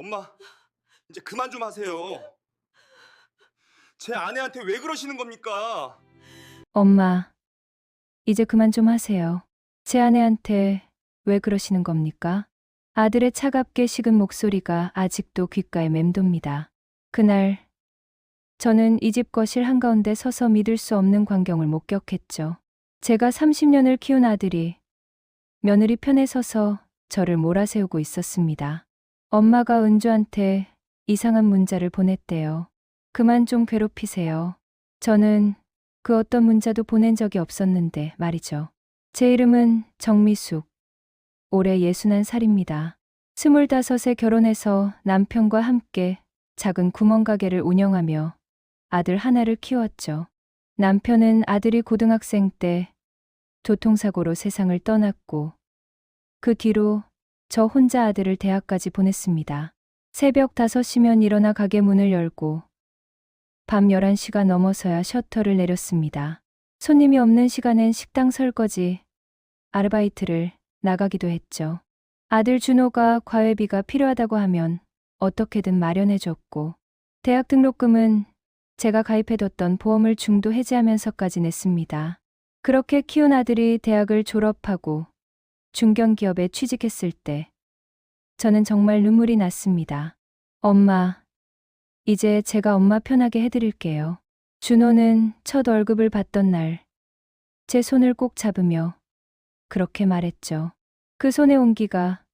엄마, 이제 그만 좀 하세요. 제 아내한테 왜 그러시는 겁니까? 엄마, 이제 그만 좀 하세요. 제 아내한테 왜 그러시는 겁니까? 아들의 차갑게 식은 목소리가 아직도 귓가에 맴돕니다. 그날, 저는 이 집 거실 한가운데 서서 믿을 수 없는 광경을 목격했죠. 제가 30년을 키운 아들이 며느리 편에 서서 저를 몰아세우고 있었습니다. 엄마가 은주한테 이상한 문자를 보냈대요. 그만 좀 괴롭히세요. 저는 그 어떤 문자도 보낸 적이 없었는데 말이죠. 제 이름은 정미숙. 올해 61살입니다. 25에 결혼해서 남편과 함께 작은 구멍가게를 운영하며 아들 하나를 키웠죠. 남편은 아들이 고등학생 때 교통사고로 세상을 떠났고 그 뒤로 저 혼자 아들을 대학까지 보냈습니다. 새벽 5시면 일어나 가게 문을 열고 밤 11시가 넘어서야 셔터를 내렸습니다. 손님이 없는 시간엔 식당 설거지, 아르바이트를 나가기도 했죠. 아들 준호가 과외비가 필요하다고 하면 어떻게든 마련해줬고 대학 등록금은 제가 가입해뒀던 보험을 중도 해지하면서까지 냈습니다. 그렇게 키운 아들이 대학을 졸업하고 중견기업에 취직했을 때 저는 정말 눈물이 났습니다. 엄마, 이제 제가 엄마 편하게 해드릴게요. 준호는 첫 월급을 받던 날 제 손을 꼭 잡으며 그렇게 말했죠. 그 손의 온기가,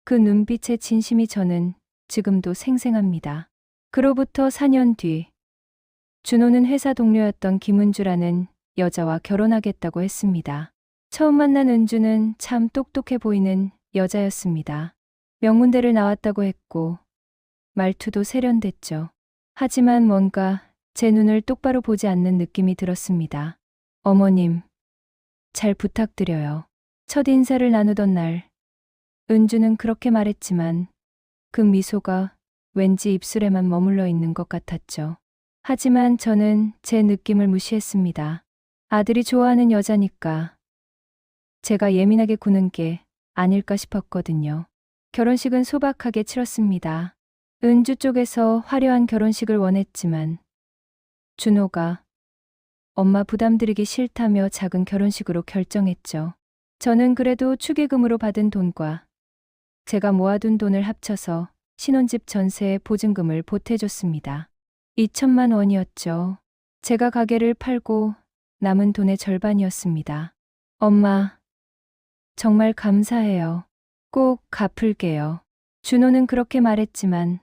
그 눈빛의 진심이 저는 지금도 생생합니다. 그로부터 4년 뒤 준호는 회사 동료였던 김은주라는 여자와 결혼하겠다고 했습니다. 처음 만난 은주는 참 똑똑해 보이는 여자였습니다. 명문대를 나왔다고 했고 말투도 세련됐죠. 하지만 뭔가 제 눈을 똑바로 보지 않는 느낌이 들었습니다. 어머님, 잘 부탁드려요. 첫 인사를 나누던 날 은주는 그렇게 말했지만 그 미소가 왠지 입술에만 머물러 있는 것 같았죠. 하지만 저는 제 느낌을 무시했습니다. 아들이 좋아하는 여자니까 제가 예민하게 구는 게 아닐까 싶었거든요. 결혼식은 소박하게 치렀습니다. 은주 쪽에서 화려한 결혼식을 원했지만 준호가 엄마 부담드리기 싫다며 작은 결혼식으로 결정했죠. 저는 그래도 축의금으로 받은 돈과 제가 모아둔 돈을 합쳐서 신혼집 전세의 보증금을 보태줬습니다. 2천만 원이었죠. 제가 가게를 팔고 남은 돈의 절반이었습니다. 엄마, 정말 감사해요. 꼭 갚을게요. 준호는 그렇게 말했지만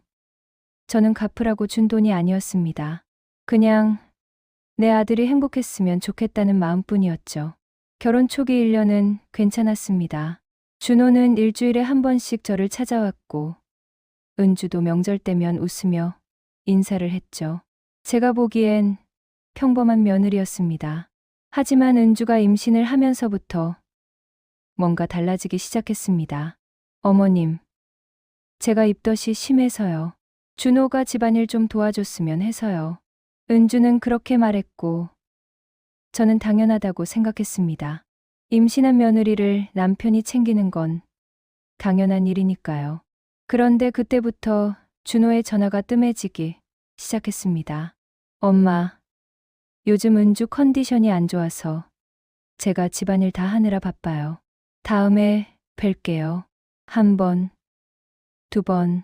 저는 갚으라고 준 돈이 아니었습니다. 그냥 내 아들이 행복했으면 좋겠다는 마음뿐이었죠. 결혼 초기 1년은 괜찮았습니다. 준호는 일주일에 한 번씩 저를 찾아왔고 은주도 명절 때면 웃으며 인사를 했죠. 제가 보기엔 평범한 며느리였습니다. 하지만 은주가 임신을 하면서부터 뭔가 달라지기 시작했습니다. 어머님, 제가 입덧이 심해서요. 준호가 집안일 좀 도와줬으면 해서요. 은주는 그렇게 말했고 저는 당연하다고 생각했습니다. 임신한 며느리를 남편이 챙기는 건 당연한 일이니까요. 그런데 그때부터 준호의 전화가 뜸해지기 시작했습니다. 엄마, 요즘 은주 컨디션이 안 좋아서 제가 집안일 다 하느라 바빠요. 다음에 뵐게요. 한 번, 두 번,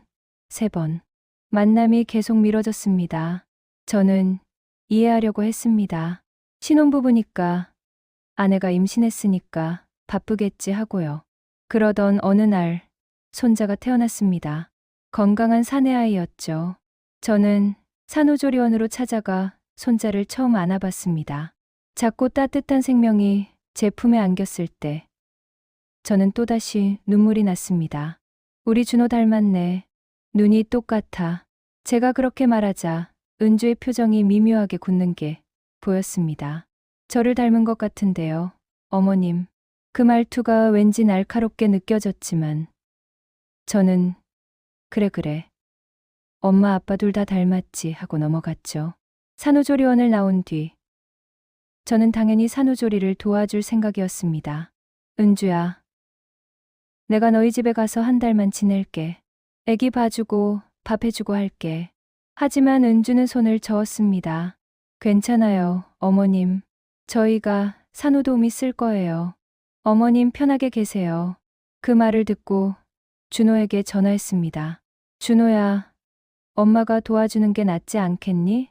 세 번. 만남이 계속 미뤄졌습니다. 저는 이해하려고 했습니다. 신혼부부니까 아내가 임신했으니까 바쁘겠지 하고요. 그러던 어느 날 손자가 태어났습니다. 건강한 사내아이였죠. 저는 산후조리원으로 찾아가 손자를 처음 안아봤습니다. 작고 따뜻한 생명이 제 품에 안겼을 때 저는 또다시 눈물이 났습니다. 우리 준호 닮았네. 눈이 똑같아. 제가 그렇게 말하자 은주의 표정이 미묘하게 굳는 게 보였습니다. 저를 닮은 것 같은데요, 어머님. 그 말투가 왠지 날카롭게 느껴졌지만 저는 그래. 엄마 아빠 둘 다 닮았지 하고 넘어갔죠. 산후조리원을 나온 뒤 저는 당연히 산후조리를 도와줄 생각이었습니다. 은주야, 내가 너희 집에 가서 한 달만 지낼게. 애기 봐주고 밥 해주고 할게. 하지만 은주는 손을 저었습니다. 괜찮아요, 어머님. 저희가 산후도우미 쓸 거예요. 어머님 편하게 계세요. 그 말을 듣고 준호에게 전화했습니다. 준호야, 엄마가 도와주는 게 낫지 않겠니?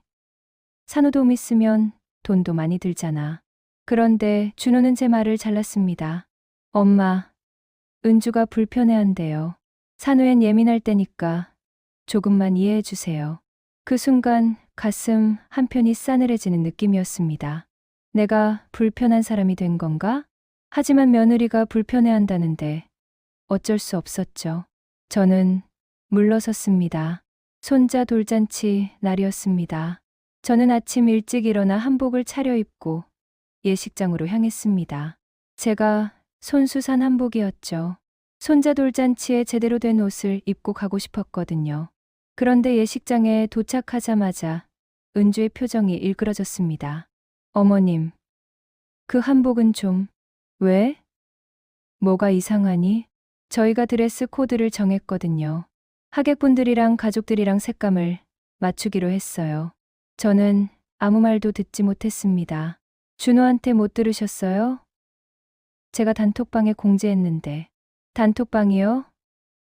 산후도우미 쓰면 돈도 많이 들잖아. 그런데 준호는 제 말을 잘랐습니다. 엄마, 은주가 불편해한대요. 산후엔 예민할 때니까 조금만 이해해 주세요. 그 순간 가슴 한편이 싸늘해지는 느낌이었습니다. 내가 불편한 사람이 된 건가? 하지만 며느리가 불편해한다는데 어쩔 수 없었죠. 저는 물러섰습니다. 손자 돌잔치 날이었습니다. 저는 아침 일찍 일어나 한복을 차려입고 예식장으로 향했습니다. 제가 손수산 한복이었죠. 손자 돌잔치에 제대로 된 옷을 입고 가고 싶었거든요. 그런데 예식장에 도착하자마자 은주의 표정이 일그러졌습니다. 어머님, 그 한복은 좀... 왜? 뭐가 이상하니? 저희가 드레스 코드를 정했거든요. 하객분들이랑 가족들이랑 색감을 맞추기로 했어요. 저는 아무 말도 듣지 못했습니다. 준호한테 못 들으셨어요? 제가 단톡방에 공지했는데. 단톡방이요?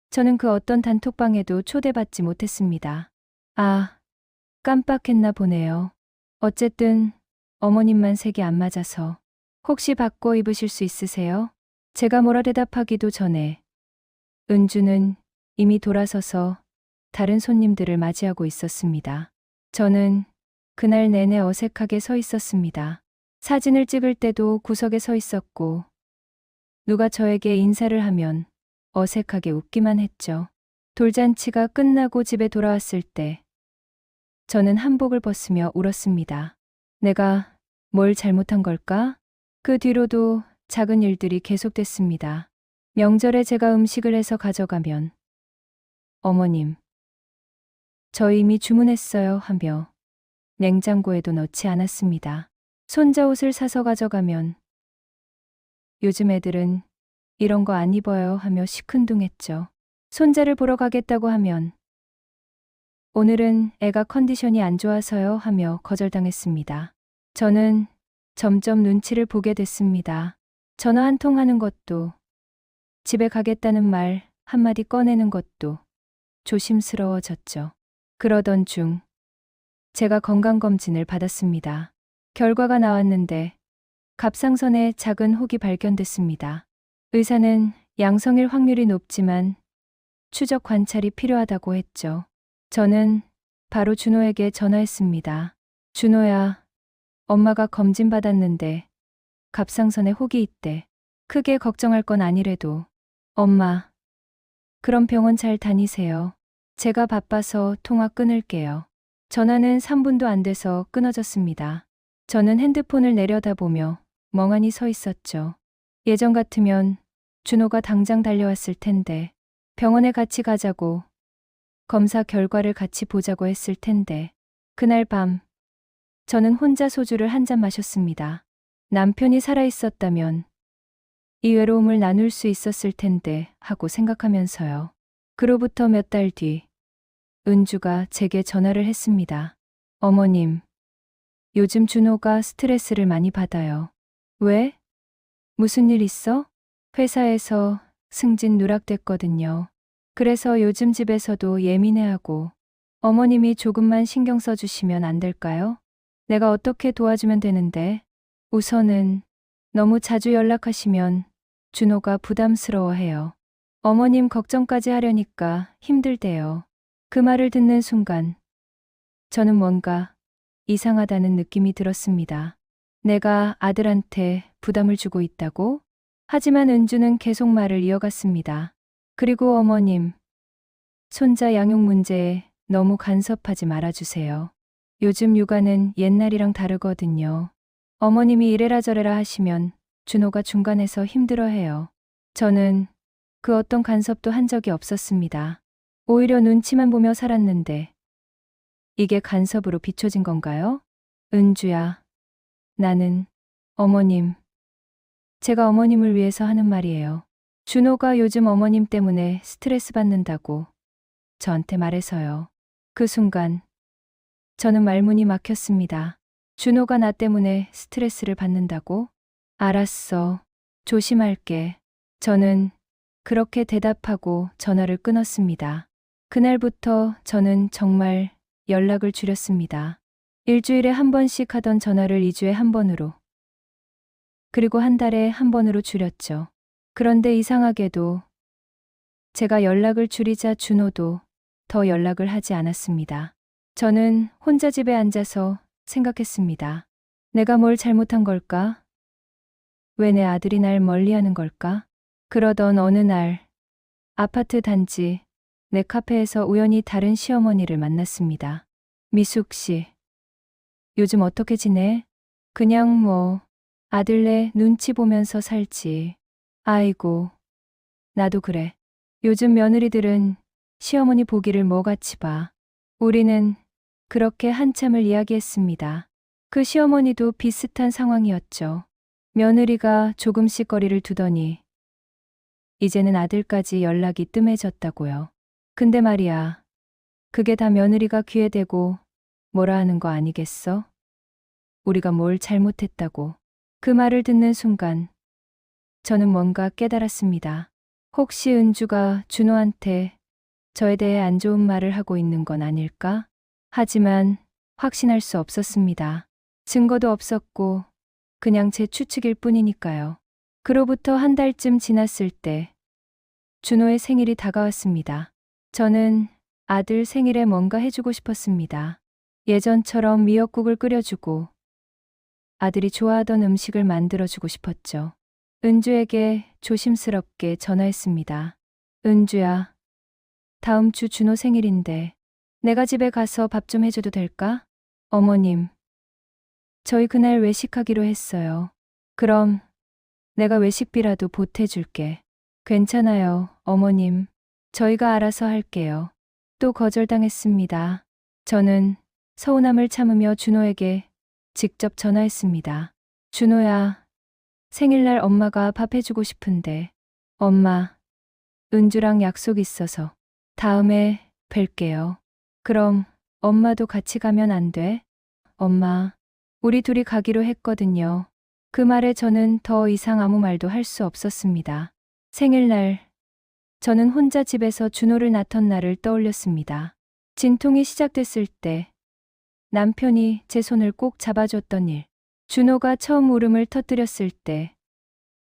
저는 그 어떤 단톡방에도 초대받지 못했습니다. 아, 깜빡했나 보네요. 어쨌든 어머님만 색이 안 맞아서 혹시 바꿔 입으실 수 있으세요? 제가 뭐라 대답하기도 전에 은주는 이미 돌아서서 다른 손님들을 맞이하고 있었습니다. 저는 그날 내내 어색하게 서 있었습니다. 사진을 찍을 때도 구석에 서 있었고 누가 저에게 인사를 하면 어색하게 웃기만 했죠. 돌잔치가 끝나고 집에 돌아왔을 때 저는 한복을 벗으며 울었습니다. 내가 뭘 잘못한 걸까? 그 뒤로도 작은 일들이 계속됐습니다. 명절에 제가 음식을 해서 가져가면 어머님, 저 이미 주문했어요 하며 냉장고에도 넣지 않았습니다. 손자 옷을 사서 가져가면 요즘 애들은 이런 거 안 입어요 하며 시큰둥했죠. 손자를 보러 가겠다고 하면 오늘은 애가 컨디션이 안 좋아서요 하며 거절당했습니다. 저는 점점 눈치를 보게 됐습니다. 전화 한 통 하는 것도, 집에 가겠다는 말 한마디 꺼내는 것도 조심스러워졌죠. 그러던 중 제가 건강검진을 받았습니다. 결과가 나왔는데 갑상선에 작은 혹이 발견됐습니다. 의사는 양성일 확률이 높지만 추적 관찰이 필요하다고 했죠. 저는 바로 준호에게 전화했습니다. 준호야, 엄마가 검진 받았는데 갑상선에 혹이 있대. 크게 걱정할 건 아니래도. 엄마, 그럼 병원 잘 다니세요. 제가 바빠서 통화 끊을게요. 전화는 3분도 안 돼서 끊어졌습니다. 저는 핸드폰을 내려다보며 멍하니 서 있었죠. 예전 같으면 준호가 당장 달려왔을 텐데, 병원에 같이 가자고, 검사 결과를 같이 보자고 했을 텐데, 그날 밤 저는 혼자 소주를 한 잔 마셨습니다. 남편이 살아있었다면 이 외로움을 나눌 수 있었을 텐데 하고 생각하면서요. 그로부터 몇 달 뒤 은주가 제게 전화를 했습니다. 어머님, 요즘 준호가 스트레스를 많이 받아요. 왜? 무슨 일 있어? 회사에서 승진 누락됐거든요. 그래서 요즘 집에서도 예민해하고 어머님이 조금만 신경 써주시면 안 될까요? 내가 어떻게 도와주면 되는데 우선은 너무 자주 연락하시면 준호가 부담스러워해요. 어머님 걱정까지 하려니까 힘들대요. 그 말을 듣는 순간 저는 뭔가 이상하다는 느낌이 들었습니다. 내가 아들한테 부담을 주고 있다고? 하지만 은주는 계속 말을 이어갔습니다. 그리고 어머님, 손자 양육 문제에 너무 간섭하지 말아주세요. 요즘 육아는 옛날이랑 다르거든요. 어머님이 이래라 저래라 하시면 준호가 중간에서 힘들어해요. 저는 그 어떤 간섭도 한 적이 없었습니다. 오히려 눈치만 보며 살았는데 이게 간섭으로 비춰진 건가요? 은주야, 나는 어머님, 제가 어머님을 위해서 하는 말이에요. 준호가 요즘 어머님 때문에 스트레스 받는다고 저한테 말해서요. 그 순간 저는 말문이 막혔습니다. 준호가 나 때문에 스트레스를 받는다고? 알았어. 조심할게. 저는 그렇게 대답하고 전화를 끊었습니다. 그날부터 저는 정말 연락을 줄였습니다. 일주일에 한 번씩 하던 전화를 2주에 한 번으로, 그리고 한 달에 한 번으로 줄였죠. 그런데 이상하게도 제가 연락을 줄이자 준호도 더 연락을 하지 않았습니다. 저는 혼자 집에 앉아서 생각했습니다. 내가 뭘 잘못한 걸까? 왜 내 아들이 날 멀리하는 걸까? 그러던 어느 날 아파트 단지 내 카페에서 우연히 다른 시어머니를 만났습니다. 미숙 씨, 요즘 어떻게 지내? 그냥 뭐 아들네 눈치 보면서 살지. 아이고, 나도 그래. 요즘 며느리들은 시어머니 보기를 뭐같이 봐. 우리는 그렇게 한참을 이야기했습니다. 그 시어머니도 비슷한 상황이었죠. 며느리가 조금씩 거리를 두더니 이제는 아들까지 연락이 뜸해졌다고요. 근데 말이야, 그게 다 며느리가 귀에 대고 뭐라 하는 거 아니겠어? 우리가 뭘 잘못했다고. 그 말을 듣는 순간 저는 뭔가 깨달았습니다. 혹시 은주가 준호한테 저에 대해 안 좋은 말을 하고 있는 건 아닐까? 하지만 확신할 수 없었습니다. 증거도 없었고 그냥 제 추측일 뿐이니까요. 그로부터 한 달쯤 지났을 때 준호의 생일이 다가왔습니다. 저는 아들 생일에 뭔가 해주고 싶었습니다. 예전처럼 미역국을 끓여주고 아들이 좋아하던 음식을 만들어주고 싶었죠. 은주에게 조심스럽게 전화했습니다. 은주야, 다음 주 준호 생일인데 내가 집에 가서 밥 좀 해줘도 될까? 어머님, 저희 그날 외식하기로 했어요. 그럼 내가 외식비라도 보태줄게. 괜찮아요, 어머님. 저희가 알아서 할게요. 또 거절당했습니다. 저는 서운함을 참으며 준호에게 직접 전화했습니다. 준호야, 생일날 엄마가 밥 해주고 싶은데. 엄마, 은주랑 약속 있어서 다음에 뵐게요. 그럼 엄마도 같이 가면 안 돼? 엄마, 우리 둘이 가기로 했거든요. 그 말에 저는 더 이상 아무 말도 할 수 없었습니다. 생일날, 저는 혼자 집에서 준호를 낳던 날을 떠올렸습니다. 진통이 시작됐을 때 남편이 제 손을 꼭 잡아줬던 일, 준호가 처음 울음을 터뜨렸을 때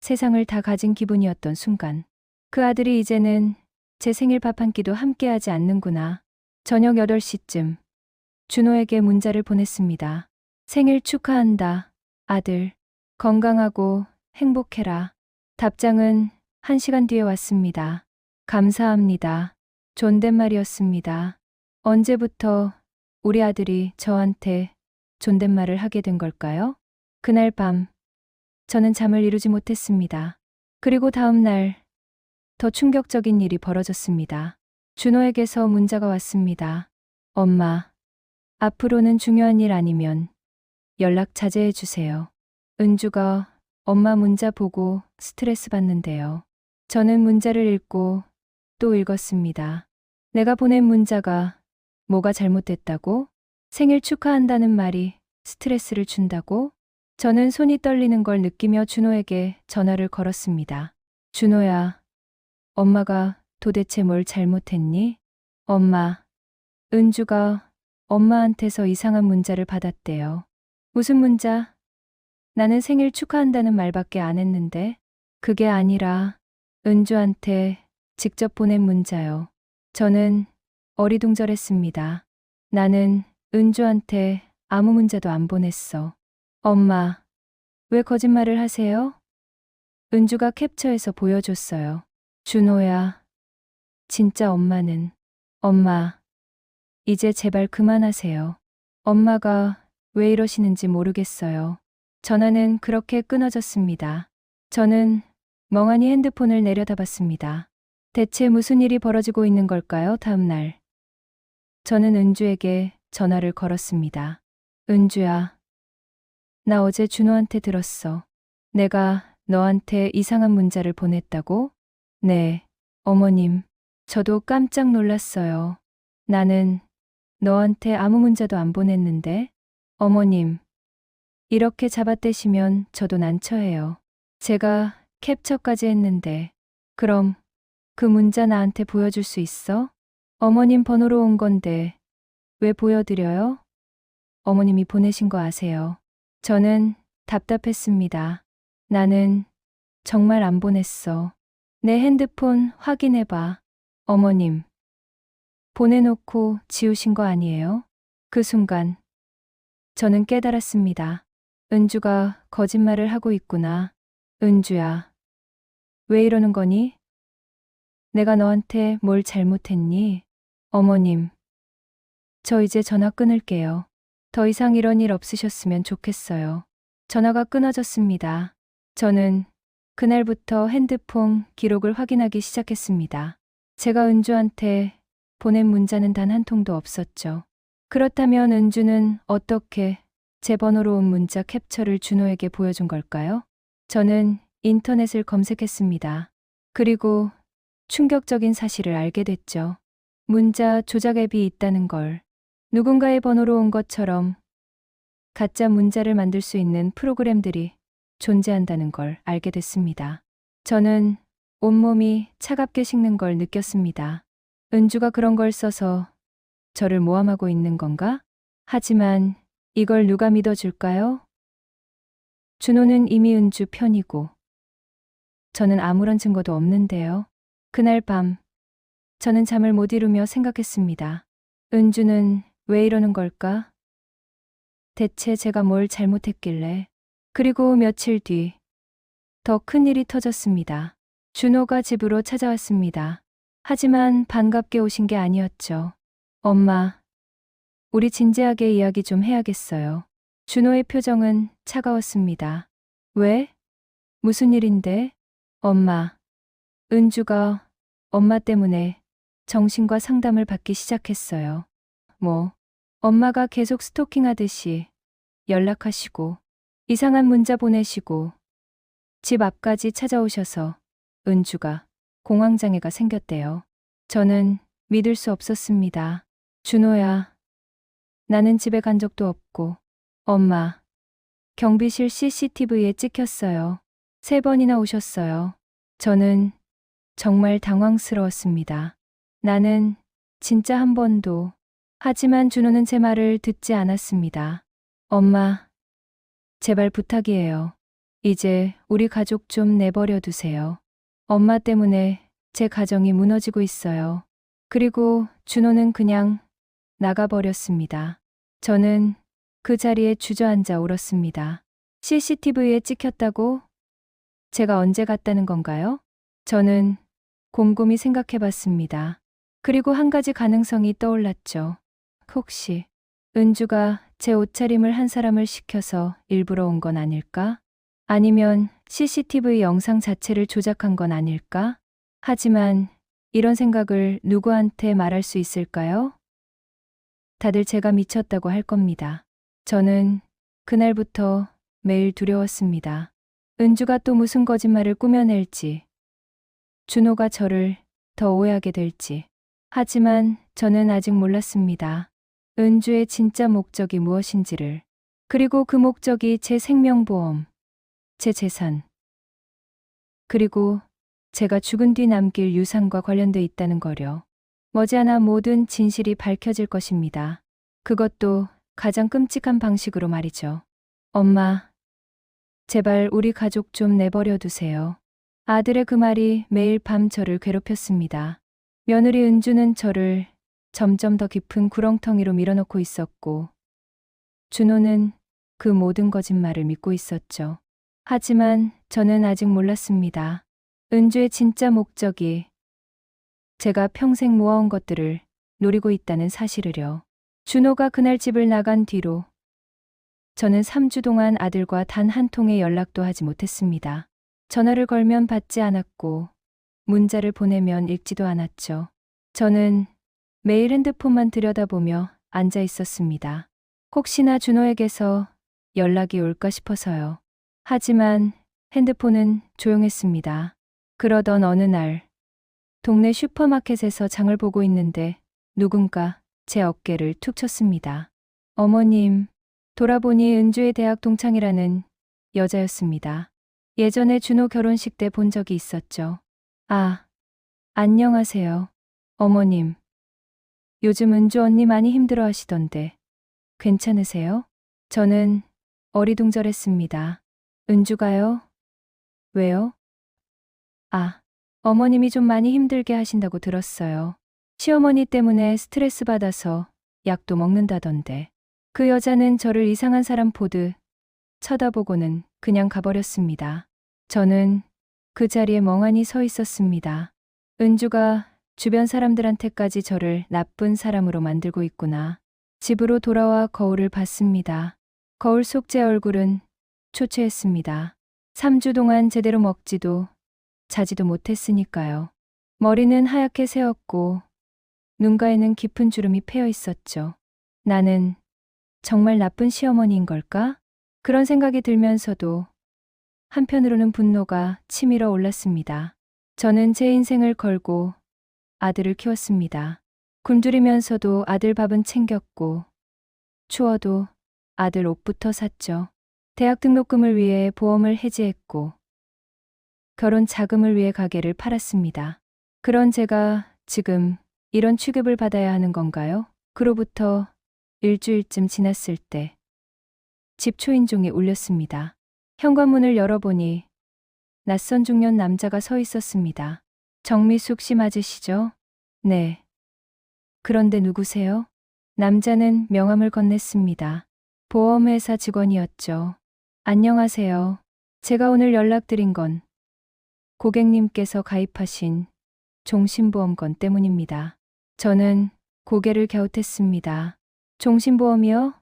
세상을 다 가진 기분이었던 순간, 그 아들이 이제는 제 생일 밥 한 끼도 함께하지 않는구나. 저녁 8시쯤 준호에게 문자를 보냈습니다. 생일 축하한다, 아들. 건강하고 행복해라. 답장은 1시간 뒤에 왔습니다. 감사합니다. 존댓말이었습니다. 언제부터 우리 아들이 저한테 존댓말을 하게 된 걸까요? 그날 밤, 저는 잠을 이루지 못했습니다. 그리고 다음 날, 더 충격적인 일이 벌어졌습니다. 준호에게서 문자가 왔습니다. 엄마, 앞으로는 중요한 일 아니면 연락 자제해 주세요. 은주가 엄마 문자 보고 스트레스 받는데요. 저는 문자를 읽고 또 읽었습니다. 내가 보낸 문자가 뭐가 잘못됐다고? 생일 축하한다는 말이 스트레스를 준다고? 저는 손이 떨리는 걸 느끼며 준호에게 전화를 걸었습니다. 준호야, 엄마가 도대체 뭘 잘못했니? 엄마, 은주가 엄마한테서 이상한 문자를 받았대요. 무슨 문자? 나는 생일 축하한다는 말밖에 안 했는데. 그게 아니라 은주한테 직접 보낸 문자요. 저는 어리둥절했습니다. 나는 은주한테 아무 문자도 안 보냈어. 엄마, 왜 거짓말을 하세요? 은주가 캡처해서 보여줬어요. 준호야, 진짜 엄마는. 엄마, 이제 제발 그만하세요. 엄마가 왜 이러시는지 모르겠어요. 전화는 그렇게 끊어졌습니다. 저는 멍하니 핸드폰을 내려다봤습니다. 대체 무슨 일이 벌어지고 있는 걸까요? 다음 날. 저는 은주에게 전화를 걸었습니다. 은주야, 나 어제 준호한테 들었어. 내가 너한테 이상한 문자를 보냈다고? 네, 어머님. 저도 깜짝 놀랐어요. 나는 너한테 아무 문자도 안 보냈는데. 어머님, 이렇게 잡아떼시면 저도 난처해요. 제가 캡처까지 했는데. 그럼 그 문자 나한테 보여줄 수 있어? 어머님 번호로 온 건데 왜 보여드려요? 어머님이 보내신 거 아세요? 저는 답답했습니다. 나는 정말 안 보냈어. 내 핸드폰 확인해봐. 어머님, 보내놓고 지우신 거 아니에요? 그 순간 저는 깨달았습니다. 은주가 거짓말을 하고 있구나. 은주야, 왜 이러는 거니? 내가 너한테 뭘 잘못했니? 어머님, 저 이제 전화 끊을게요. 더 이상 이런 일 없으셨으면 좋겠어요. 전화가 끊어졌습니다. 저는 그날부터 핸드폰 기록을 확인하기 시작했습니다. 제가 은주한테 보낸 문자는 단 한 통도 없었죠. 그렇다면 은주는 어떻게 제 번호로 온 문자 캡처를 준호에게 보여준 걸까요? 저는 인터넷을 검색했습니다. 그리고 충격적인 사실을 알게 됐죠. 문자 조작 앱이 있다는 걸. 누군가의 번호로 온 것처럼 가짜 문자를 만들 수 있는 프로그램들이 존재한다는 걸 알게 됐습니다. 저는 온몸이 차갑게 식는 걸 느꼈습니다. 은주가 그런 걸 써서 저를 모함하고 있는 건가? 하지만 이걸 누가 믿어줄까요? 준호는 이미 은주 편이고 저는 아무런 증거도 없는데요. 그날 밤 저는 잠을 못 이루며 생각했습니다. 은주는 왜 이러는 걸까? 대체 제가 뭘 잘못했길래? 그리고 며칠 뒤 더 큰 일이 터졌습니다. 준호가 집으로 찾아왔습니다. 하지만 반갑게 오신 게 아니었죠. 엄마, 우리 진지하게 이야기 좀 해야겠어요. 준호의 표정은 차가웠습니다. 왜? 무슨 일인데? 엄마, 은주가 엄마 때문에 정신과 상담을 받기 시작했어요. 엄마가 계속 스토킹하듯이 연락하시고 이상한 문자 보내시고 집 앞까지 찾아오셔서 은주가 공황장애가 생겼대요. 저는 믿을 수 없었습니다. 준호야, 나는 집에 간 적도 없고. 엄마, 경비실 CCTV에 찍혔어요. 3번이나 오셨어요. 저는 정말 당황스러웠습니다. 나는 진짜 한 번도. 하지만 준호는 제 말을 듣지 않았습니다. 엄마, 제발 부탁이에요. 이제 우리 가족 좀 내버려 두세요. 엄마 때문에 제 가정이 무너지고 있어요. 그리고 준호는 그냥 나가버렸습니다. 저는 그 자리에 주저앉아 울었습니다. CCTV에 찍혔다고? 제가 언제 갔다는 건가요? 저는 곰곰이 생각해봤습니다. 그리고 한 가지 가능성이 떠올랐죠. 혹시 은주가 제 옷차림을 한 사람을 시켜서 일부러 온 건 아닐까? 아니면 CCTV 영상 자체를 조작한 건 아닐까? 하지만 이런 생각을 누구한테 말할 수 있을까요? 다들 제가 미쳤다고 할 겁니다. 저는 그날부터 매일 두려웠습니다. 은주가 또 무슨 거짓말을 꾸며낼지, 준호가 저를 더 오해하게 될지. 하지만 저는 아직 몰랐습니다. 은주의 진짜 목적이 무엇인지를. 그리고 그 목적이 제 생명보험, 제 재산, 그리고 제가 죽은 뒤 남길 유산과 관련돼 있다는 거려. 머지않아 모든 진실이 밝혀질 것입니다. 그것도 가장 끔찍한 방식으로 말이죠. 엄마, 제발 우리 가족 좀 내버려 두세요. 아들의 그 말이 매일 밤 저를 괴롭혔습니다. 며느리 은주는 저를 점점 더 깊은 구렁텅이로 밀어넣고 있었고, 준호는 그 모든 거짓말을 믿고 있었죠. 하지만 저는 아직 몰랐습니다. 은주의 진짜 목적이 제가 평생 모아온 것들을 노리고 있다는 사실을요. 준호가 그날 집을 나간 뒤로 저는 3주 동안 아들과 단 한 통의 연락도 하지 못했습니다. 전화를 걸면 받지 않았고 문자를 보내면 읽지도 않았죠. 저는 매일 핸드폰만 들여다보며 앉아 있었습니다. 혹시나 준호에게서 연락이 올까 싶어서요. 하지만 핸드폰은 조용했습니다. 그러던 어느 날 동네 슈퍼마켓에서 장을 보고 있는데 누군가 제 어깨를 툭 쳤습니다. 어머님, 돌아보니 은주의 대학 동창이라는 여자였습니다. 예전에 준호 결혼식 때 본 적이 있었죠. 아, 안녕하세요. 어머님, 요즘 은주 언니 많이 힘들어 하시던데 괜찮으세요? 저는 어리둥절했습니다. 은주가요? 왜요? 아, 어머님이 좀 많이 힘들게 하신다고 들었어요. 시어머니 때문에 스트레스 받아서 약도 먹는다던데. 그 여자는 저를 이상한 사람 보듯 쳐다보고는 그냥 가버렸습니다. 저는 그 자리에 멍하니 서 있었습니다. 은주가 주변 사람들한테까지 저를 나쁜 사람으로 만들고 있구나. 집으로 돌아와 거울을 봤습니다. 거울 속 제 얼굴은 초췌했습니다. 3주 동안 제대로 먹지도 자지도 못했으니까요. 머리는 하얗게 새었고 눈가에는 깊은 주름이 패여 있었죠. 나는 정말 나쁜 시어머니인 걸까? 그런 생각이 들면서도 한편으로는 분노가 치밀어 올랐습니다. 저는 제 인생을 걸고 아들을 키웠습니다. 굶주리면서도 아들 밥은 챙겼고 추워도 아들 옷부터 샀죠. 대학 등록금을 위해 보험을 해지했고 결혼 자금을 위해 가게를 팔았습니다. 그런 제가 지금 이런 취급을 받아야 하는 건가요? 그로부터 일주일쯤 지났을 때 집 초인종이 울렸습니다. 현관문을 열어보니 낯선 중년 남자가 서 있었습니다. 정미숙 씨 맞으시죠? 네. 그런데 누구세요? 남자는 명함을 건넸습니다. 보험회사 직원이었죠. 안녕하세요. 제가 오늘 연락드린 건 고객님께서 가입하신 종신보험건 때문입니다. 저는 고개를 갸웃했습니다. 종신보험이요?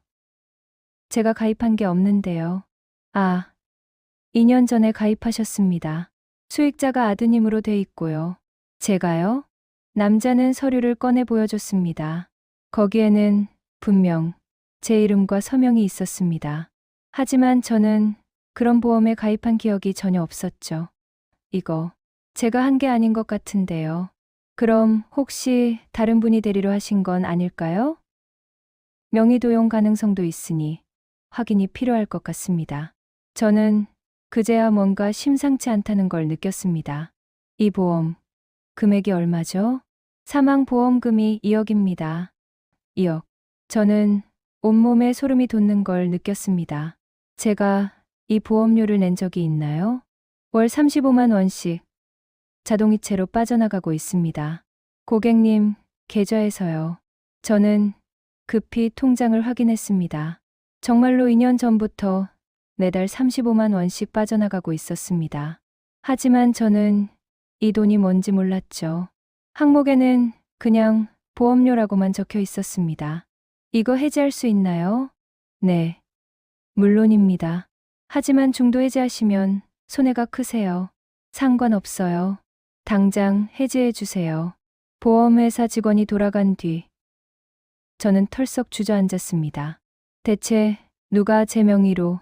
제가 가입한 게 없는데요. 아, 2년 전에 가입하셨습니다. 수익자가 아드님으로 돼 있고요. 제가요? 남자는 서류를 꺼내 보여줬습니다. 거기에는 분명 제 이름과 서명이 있었습니다. 하지만 저는 그런 보험에 가입한 기억이 전혀 없었죠. 이거 제가 한 게 아닌 것 같은데요. 그럼 혹시 다른 분이 대리로 하신 건 아닐까요? 명의 도용 가능성도 있으니 확인이 필요할 것 같습니다. 저는 그제야 뭔가 심상치 않다는 걸 느꼈습니다. 이 보험, 금액이 얼마죠? 사망보험금이 2억입니다. 2억. 저는 온몸에 소름이 돋는 걸 느꼈습니다. 제가 이 보험료를 낸 적이 있나요? 월 35만 원씩 자동이체로 빠져나가고 있습니다. 고객님, 계좌에서요. 저는 급히 통장을 확인했습니다. 정말로 2년 전부터 매달 35만 원씩 빠져나가고 있었습니다. 하지만 저는 이 돈이 뭔지 몰랐죠. 항목에는 그냥 보험료라고만 적혀 있었습니다. 이거 해지할 수 있나요? 네, 물론입니다. 하지만 중도 해지하시면 손해가 크세요. 상관없어요. 당장 해지해 주세요. 보험회사 직원이 돌아간 뒤 저는 털썩 주저앉았습니다. 대체 누가 제 명의로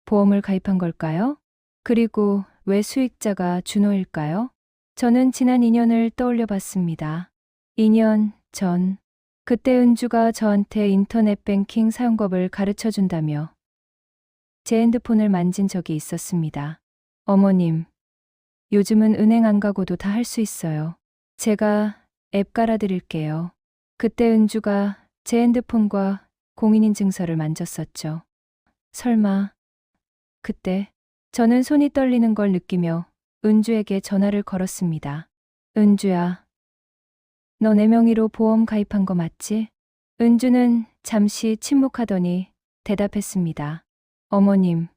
보험을 가입한 걸까요? 그리고 왜 수익자가 준호일까요? 저는 지난 2년을 떠올려 봤습니다. 2년 전, 그때 은주가 저한테 인터넷 뱅킹 사용법을 가르쳐 준다며 제 핸드폰을 만진 적이 있었습니다. 어머님, 요즘은 은행 안 가고도 다 할 수 있어요. 제가 앱 깔아드릴게요. 그때 은주가 제 핸드폰과 공인인증서를 만졌었죠. 설마, 그때 저는 손이 떨리는 걸 느끼며 은주에게 전화를 걸었습니다. 은주야, 너 내 명의로 보험 가입한 거 맞지? 은주는 잠시 침묵하더니 대답했습니다. 어머님,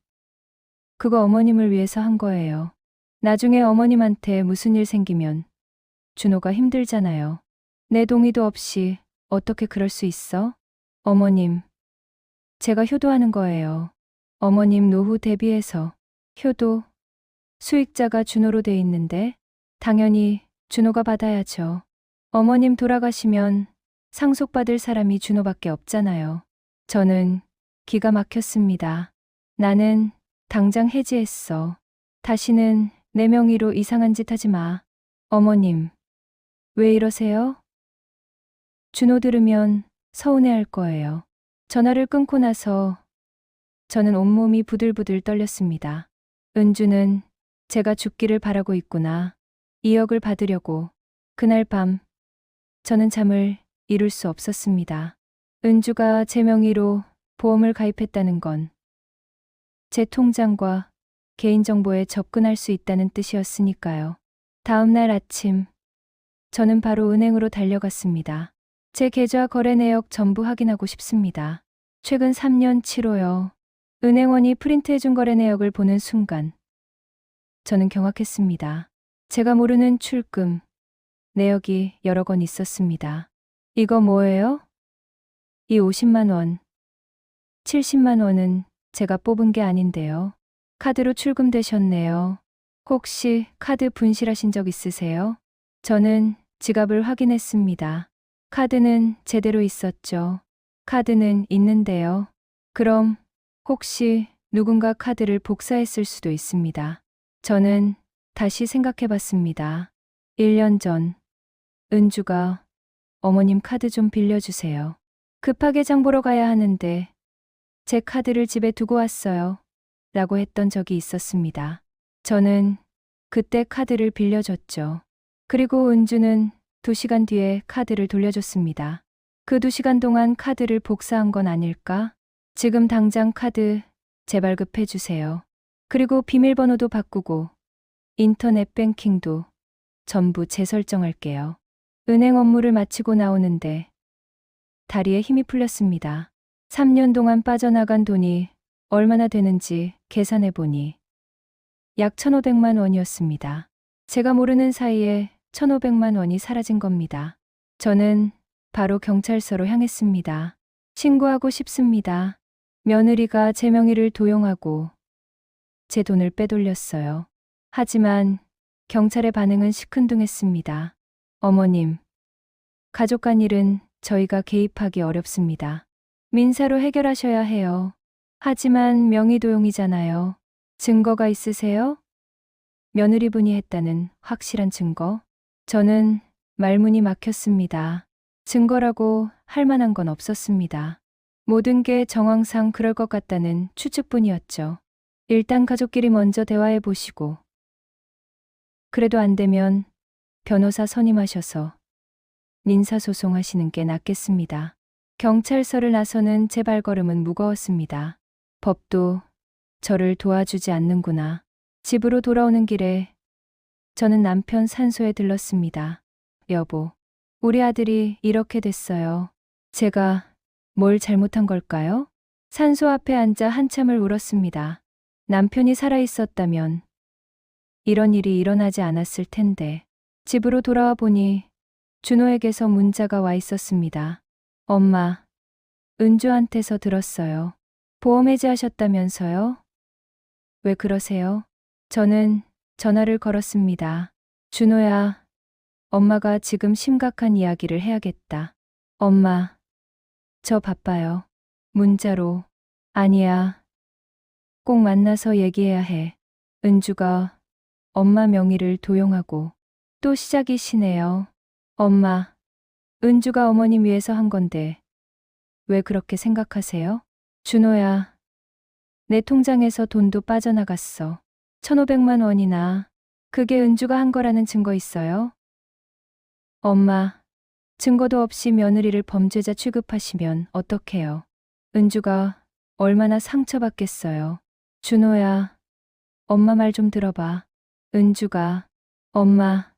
그거 어머님을 위해서 한 거예요. 나중에 어머님한테 무슨 일 생기면 준호가 힘들잖아요. 내 동의도 없이 어떻게 그럴 수 있어? 어머님, 제가 효도하는 거예요. 어머님 노후 대비해서. 효도, 수익자가 준호로 돼 있는데 당연히 준호가 받아야죠. 어머님 돌아가시면 상속받을 사람이 준호밖에 없잖아요. 저는 기가 막혔습니다. 나는 당장 해지했어. 다시는 내 명의로 이상한 짓 하지 마. 어머님, 왜 이러세요? 준호 들으면 서운해할 거예요. 전화를 끊고 나서 저는 온몸이 부들부들 떨렸습니다. 은주는 제가 죽기를 바라고 있구나. 2억을 받으려고. 그날 밤 저는 잠을 이룰 수 없었습니다. 은주가 제 명의로 보험을 가입했다는 건 제 통장과 개인정보에 접근할 수 있다는 뜻이었으니까요. 다음 날 아침 저는 바로 은행으로 달려갔습니다. 제 계좌 거래 내역 전부 확인하고 싶습니다. 최근 3년 7호요. 은행원이 프린트해준 거래 내역을 보는 순간 저는 경악했습니다. 제가 모르는 출금 내역이 여러 건 있었습니다. 이거 뭐예요? 이 50만 원, 70만 원은 제가 뽑은 게 아닌데요. 카드로 출금되셨네요. 혹시 카드 분실하신 적 있으세요? 저는 지갑을 확인했습니다. 카드는 제대로 있었죠. 카드는 있는데요. 그럼 혹시 누군가 카드를 복사했을 수도 있습니다. 저는 다시 생각해 봤습니다. 1년 전 은주가 어머님 카드 좀 빌려주세요. 급하게 장 보러 가야 하는데 제 카드를 집에 두고 왔어요. 라고 했던 적이 있었습니다. 저는 그때 카드를 빌려줬죠. 그리고 은주는 2시간 뒤에 카드를 돌려줬습니다. 그 2시간 동안 카드를 복사한 건 아닐까? 지금 당장 카드 재발급해 주세요. 그리고 비밀번호도 바꾸고 인터넷 뱅킹도 전부 재설정할게요. 은행 업무를 마치고 나오는데 다리에 힘이 풀렸습니다. 3년 동안 빠져나간 돈이 얼마나 되는지 계산해 보니 약 1,500만 원이었습니다. 제가 모르는 사이에 1,500만 원이 사라진 겁니다. 저는 바로 경찰서로 향했습니다. 신고하고 싶습니다. 며느리가 제 명의를 도용하고 제 돈을 빼돌렸어요. 하지만 경찰의 반응은 시큰둥했습니다. 어머님, 가족 간 일은 저희가 개입하기 어렵습니다. 민사로 해결하셔야 해요. 하지만 명의도용이잖아요. 증거가 있으세요? 며느리분이 했다는 확실한 증거? 저는 말문이 막혔습니다. 증거라고 할 만한 건 없었습니다. 모든 게 정황상 그럴 것 같다는 추측뿐이었죠. 일단 가족끼리 먼저 대화해 보시고 그래도 안 되면 변호사 선임하셔서 민사소송하시는 게 낫겠습니다. 경찰서를 나서는 제 발걸음은 무거웠습니다. 법도 저를 도와주지 않는구나. 집으로 돌아오는 길에 저는 남편 산소에 들렀습니다. 여보, 우리 아들이 이렇게 됐어요. 제가 뭘 잘못한 걸까요? 산소 앞에 앉아 한참을 울었습니다. 남편이 살아있었다면 이런 일이 일어나지 않았을 텐데. 집으로 돌아와 보니 준호에게서 문자가 와 있었습니다. 엄마, 은주한테서 들었어요. 보험 해지하셨다면서요? 왜 그러세요? 저는 전화를 걸었습니다. 준호야, 엄마가 지금 심각한 이야기를 해야겠다. 엄마, 저 바빠요. 문자로. 아니야. 꼭 만나서 얘기해야 해. 은주가 엄마 명의를 도용하고 또 시작이시네요. 엄마, 은주가 어머님 위해서 한 건데 왜 그렇게 생각하세요? 준호야, 내 통장에서 돈도 빠져나갔어. 1,500만 원이나. 그게 은주가 한 거라는 증거 있어요? 엄마, 증거도 없이 며느리를 범죄자 취급하시면 어떡해요? 은주가 얼마나 상처받겠어요. 준호야, 엄마 말 좀 들어봐. 은주가, 엄마,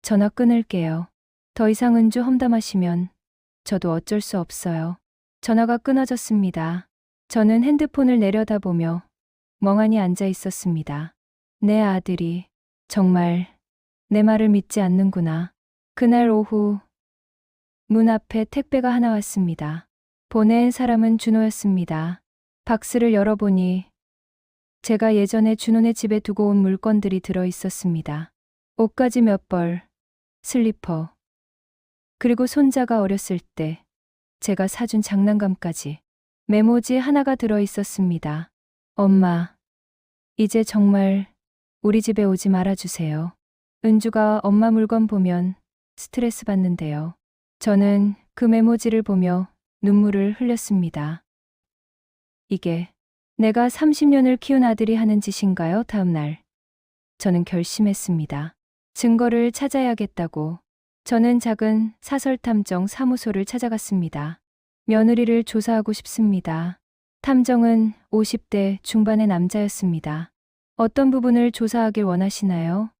전화 끊을게요. 더 이상 은주 험담하시면 저도 어쩔 수 없어요. 전화가 끊어졌습니다. 저는 핸드폰을 내려다보며 멍하니 앉아 있었습니다. 내 아들이 정말 내 말을 믿지 않는구나. 그날 오후 문 앞에 택배가 하나 왔습니다. 보낸 사람은 준호였습니다. 박스를 열어보니 제가 예전에 준호네 집에 두고 온 물건들이 들어 있었습니다. 옷가지 몇 벌, 슬리퍼, 그리고 손자가 어렸을 때 제가 사준 장난감까지. 메모지 하나가 들어 있었습니다. 엄마, 이제 정말 우리 집에 오지 말아주세요. 은주가 엄마 물건 보면 스트레스 받는데요. 저는 그 메모지를 보며 눈물을 흘렸습니다. 이게 내가 30년을 키운 아들이 하는 짓인가요? 다음 날 저는 결심했습니다. 증거를 찾아야겠다고 저는 작은 사설탐정 사무소를 찾아갔습니다. 며느리를 조사하고 싶습니다. 탐정은 50대 중반의 남자였습니다. 어떤 부분을 조사하길 원하시나요?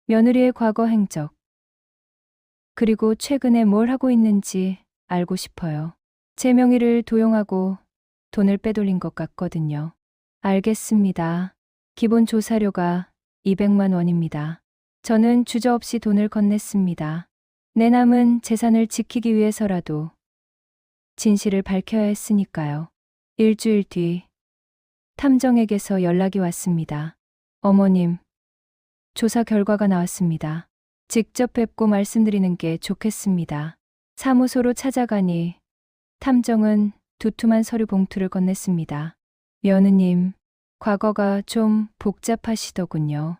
며느리의 과거 행적, 그리고 최근에 뭘 하고 있는지 알고 싶어요. 제 명의를 도용하고 돈을 빼돌린 것 같거든요. 알겠습니다. 기본 조사료가 200만 원입니다. 저는 주저없이 돈을 건넸습니다. 내 남은 재산을 지키기 위해서라도 진실을 밝혀야 했으니까요. 일주일 뒤 탐정에게서 연락이 왔습니다. 어머님, 조사 결과가 나왔습니다. 직접 뵙고 말씀드리는 게 좋겠습니다. 사무소로 찾아가니 탐정은 두툼한 서류 봉투를 건넸습니다. 며느님, 과거가 좀 복잡하시더군요.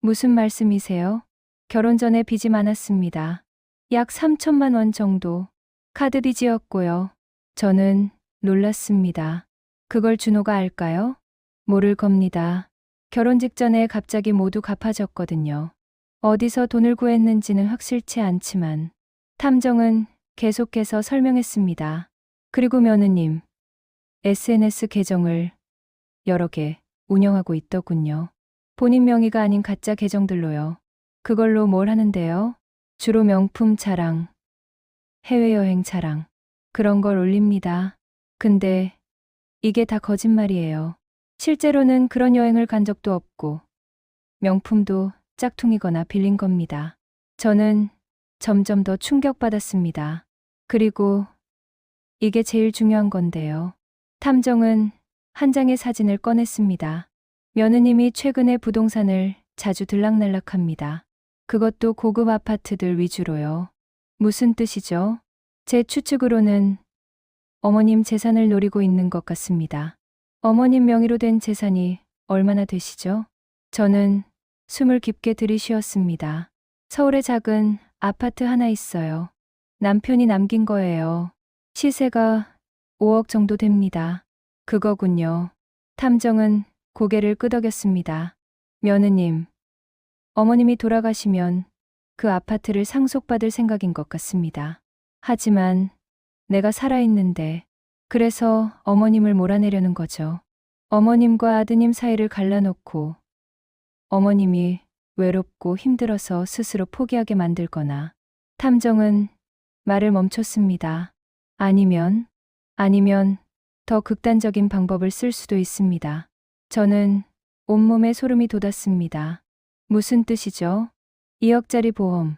무슨 말씀이세요? 결혼 전에 빚이 많았습니다. 약 3천만 원 정도. 카드 빚이었고요. 저는 놀랐습니다. 그걸 준호가 알까요? 모를 겁니다. 결혼 직전에 갑자기 모두 갚아졌거든요. 어디서 돈을 구했는지는 확실치 않지만 탐정은 계속해서 설명했습니다. 그리고 며느님, SNS 계정을 여러 개 운영하고 있더군요. 본인 명의가 아닌 가짜 계정들로요. 그걸로 뭘 하는데요? 주로 명품 자랑, 해외여행 자랑, 그런 걸 올립니다. 근데 이게 다 거짓말이에요. 실제로는 그런 여행을 간 적도 없고 명품도 짝퉁이거나 빌린 겁니다. 저는 점점 더 충격받았습니다. 그리고 이게 제일 중요한 건데요. 탐정은 한 장의 사진을 꺼냈습니다. 며느님이 최근에 부동산을 자주 들락날락합니다. 그것도 고급 아파트들 위주로요. 무슨 뜻이죠? 제 추측으로는 어머님 재산을 노리고 있는 것 같습니다. 어머님 명의로 된 재산이 얼마나 되시죠? 저는 숨을 깊게 들이쉬었습니다. 서울에 작은 아파트 하나 있어요. 남편이 남긴 거예요. 시세가 5억 정도 됩니다. 그거군요. 탐정은 고개를 끄덕였습니다. 며느님, 어머님이 돌아가시면 그 아파트를 상속받을 생각인 것 같습니다. 하지만 내가 살아있는데 그래서 어머님을 몰아내려는 거죠. 어머님과 아드님 사이를 갈라놓고 어머님이 외롭고 힘들어서 스스로 포기하게 만들거나. 탐정은 말을 멈췄습니다. 아니면 더 극단적인 방법을 쓸 수도 있습니다. 저는 온몸에 소름이 돋았습니다. 무슨 뜻이죠? 2억짜리 보험.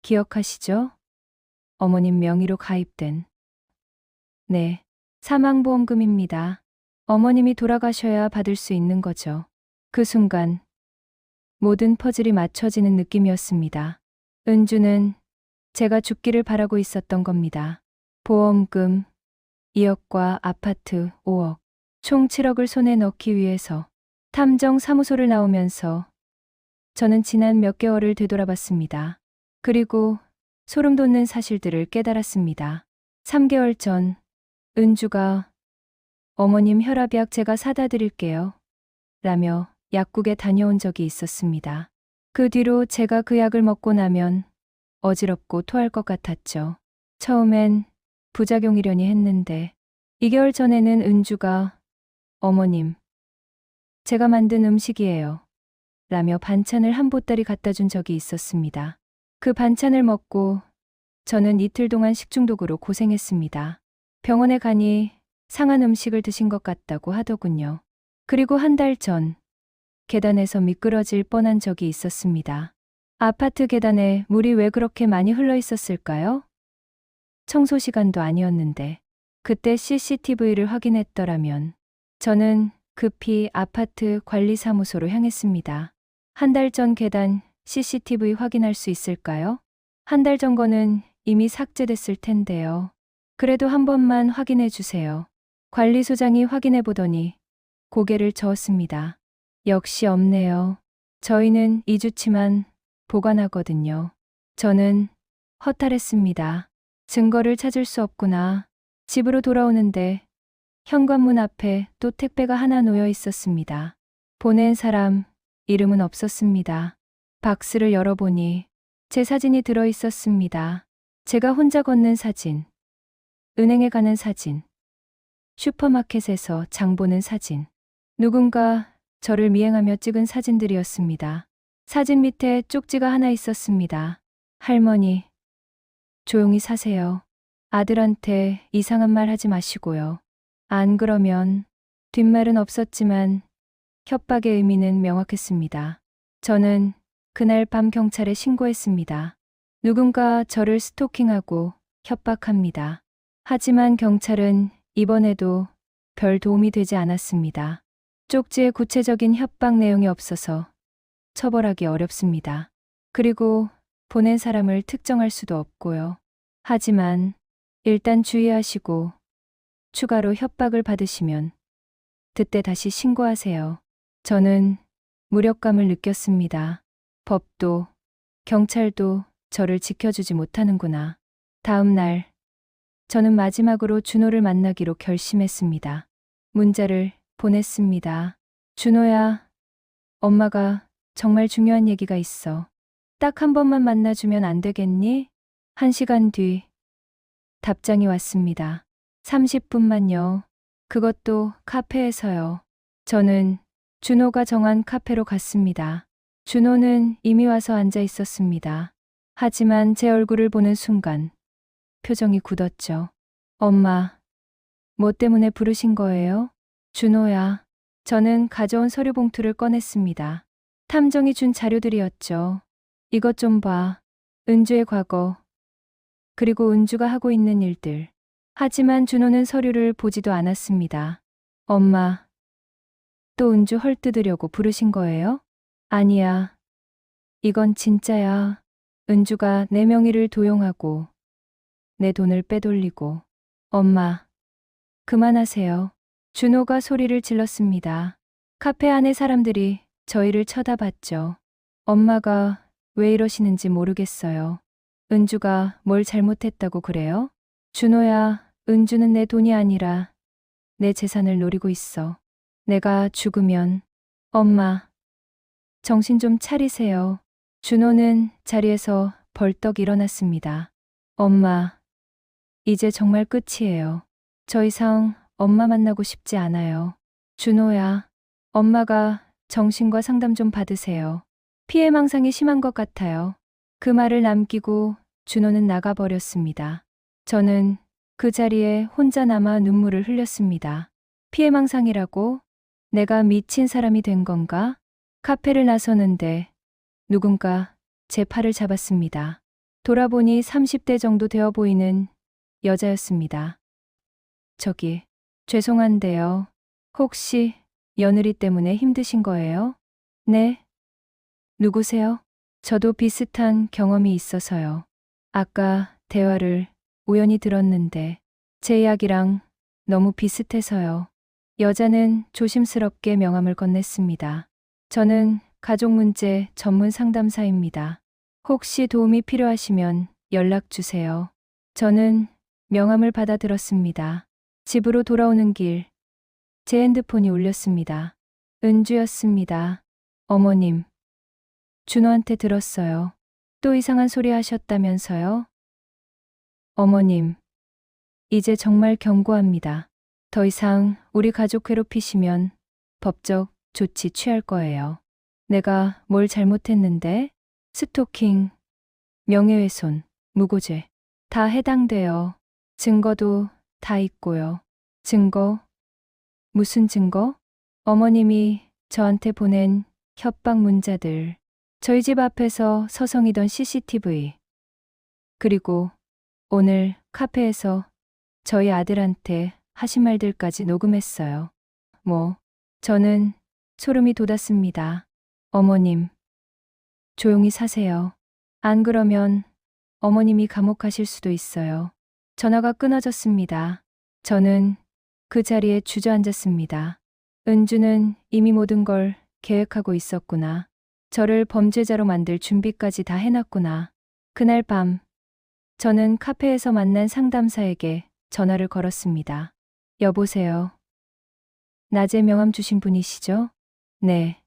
기억하시죠? 어머님 명의로 가입된. 네, 사망보험금입니다. 어머님이 돌아가셔야 받을 수 있는 거죠. 그 순간 모든 퍼즐이 맞춰지는 느낌이었습니다. 은주는 제가 죽기를 바라고 있었던 겁니다. 보험금 2억과 아파트 5억, 총 7억을 손에 넣기 위해서. 탐정 사무소를 나오면서 저는 지난 몇 개월을 되돌아봤습니다. 그리고 소름 돋는 사실들을 깨달았습니다. 3개월 전 은주가 어머님 혈압약 제가 사다 드릴게요 라며 약국에 다녀온 적이 있었습니다. 그 뒤로 제가 그 약을 먹고 나면 어지럽고 토할 것 같았죠. 처음엔 부작용이려니 했는데 2개월 전에는 은주가 어머님, 제가 만든 음식이에요 라며 반찬을 한 보따리 갖다 준 적이 있었습니다. 그 반찬을 먹고 저는 이틀 동안 식중독으로 고생했습니다. 병원에 가니 상한 음식을 드신 것 같다고 하더군요. 그리고 한 달 전 계단에서 미끄러질 뻔한 적이 있었습니다. 아파트 계단에 물이 왜 그렇게 많이 흘러 있었을까요? 청소 시간도 아니었는데 그때 CCTV를 확인했더라면. 저는 급히 아파트 관리사무소로 향했습니다. 한 달 전 계단 CCTV 확인할 수 있을까요? 한 달 전 거는 이미 삭제됐을 텐데요. 그래도 한 번만 확인해 주세요. 관리소장이 확인해 보더니 고개를 저었습니다. 역시 없네요. 저희는 2주치만 보관하거든요. 저는 허탈했습니다. 증거를 찾을 수 없구나. 집으로 돌아오는데 현관문 앞에 또 택배가 하나 놓여 있었습니다. 보낸 사람 이름은 없었습니다. 박스를 열어보니 제 사진이 들어 있었습니다. 제가 혼자 걷는 사진, 은행에 가는 사진, 슈퍼마켓에서 장 보는 사진. 누군가 저를 미행하며 찍은 사진들이었습니다. 사진 밑에 쪽지가 하나 있었습니다. 할머니, 조용히 사세요. 아들한테 이상한 말 하지 마시고요. 안 그러면 뒷말은 없었지만 협박의 의미는 명확했습니다. 저는 그날 밤 경찰에 신고했습니다. 누군가 저를 스토킹하고 협박합니다. 하지만 경찰은 이번에도 별 도움이 되지 않았습니다. 쪽지에 구체적인 협박 내용이 없어서 처벌하기 어렵습니다. 그리고 보낸 사람을 특정할 수도 없고요. 하지만 일단 주의하시고 추가로 협박을 받으시면 그때 다시 신고하세요. 저는 무력감을 느꼈습니다. 법도 경찰도 저를 지켜주지 못하는구나. 다음 날 저는 마지막으로 준호를 만나기로 결심했습니다. 문자를 보냈습니다. 준호야, 엄마가 정말 중요한 얘기가 있어. 딱 한 번만 만나주면 안 되겠니? 1시간 뒤 답장이 왔습니다. 30분만요. 그것도 카페에서요. 저는 준호가 정한 카페로 갔습니다. 준호는 이미 와서 앉아 있었습니다. 하지만 제 얼굴을 보는 순간 표정이 굳었죠. 엄마, 뭐 때문에 부르신 거예요? 준호야. 저는 가져온 서류 봉투를 꺼냈습니다. 탐정이 준 자료들이었죠. 이것 좀 봐. 은주의 과거, 그리고 은주가 하고 있는 일들. 하지만 준호는 서류를 보지도 않았습니다. 엄마, 또 은주 헐뜯으려고 부르신 거예요? 아니야. 이건 진짜야. 은주가 내 명의를 도용하고 내 돈을 빼돌리고. 엄마, 그만하세요. 준호가 소리를 질렀습니다. 카페 안의 사람들이 저희를 쳐다봤죠. 엄마가 왜 이러시는지 모르겠어요. 은주가 뭘 잘못했다고 그래요? 준호야, 은주는 내 돈이 아니라 내 재산을 노리고 있어. 내가 죽으면. 엄마, 정신 좀 차리세요. 준호는 자리에서 벌떡 일어났습니다. 엄마, 이제 정말 끝이에요. 더 이상 엄마 만나고 싶지 않아요. 준호야, 엄마가 정신과 상담 좀 받으세요. 피해망상이 심한 것 같아요. 그 말을 남기고 준호는 나가버렸습니다. 저는 그 자리에 혼자 남아 눈물을 흘렸습니다. 피해망상이라고? 내가 미친 사람이 된 건가? 카페를 나서는데 누군가 제 팔을 잡았습니다. 돌아보니 30대 정도 되어 보이는 여자였습니다. 저기, 죄송한데요. 혹시 며느리 때문에 힘드신 거예요? 네. 누구세요? 저도 비슷한 경험이 있어서요. 아까 대화를 우연히 들었는데 제 이야기랑 너무 비슷해서요. 여자는 조심스럽게 명함을 건넸습니다. 저는 가족 문제 전문 상담사입니다. 혹시 도움이 필요하시면 연락 주세요. 저는 명함을 받아들었습니다. 집으로 돌아오는 길, 제 핸드폰이 울렸습니다. 은주였습니다. 어머님, 준호한테 들었어요. 또 이상한 소리 하셨다면서요? 어머님, 이제 정말 경고합니다. 더 이상 우리 가족 괴롭히시면 법적 조치 취할 거예요. 내가 뭘 잘못했는데? 스토킹, 명예훼손, 무고죄 다 해당돼요. 증거도 다 있고요. 증거? 무슨 증거? 어머님이 저한테 보낸 협박 문자들, 저희 집 앞에서 서성이던 CCTV, 그리고 오늘 카페에서 저희 아들한테 하신 말들까지 녹음했어요. 저는 소름이 돋았습니다. 어머님, 조용히 사세요. 안 그러면 어머님이 감옥 가실 수도 있어요. 전화가 끊어졌습니다. 저는 그 자리에 주저앉았습니다. 은주는 이미 모든 걸 계획하고 있었구나. 저를 범죄자로 만들 준비까지 다 해놨구나. 그날 밤 저는 카페에서 만난 상담사에게 전화를 걸었습니다. 여보세요. 낮에 명함 주신 분이시죠? 네.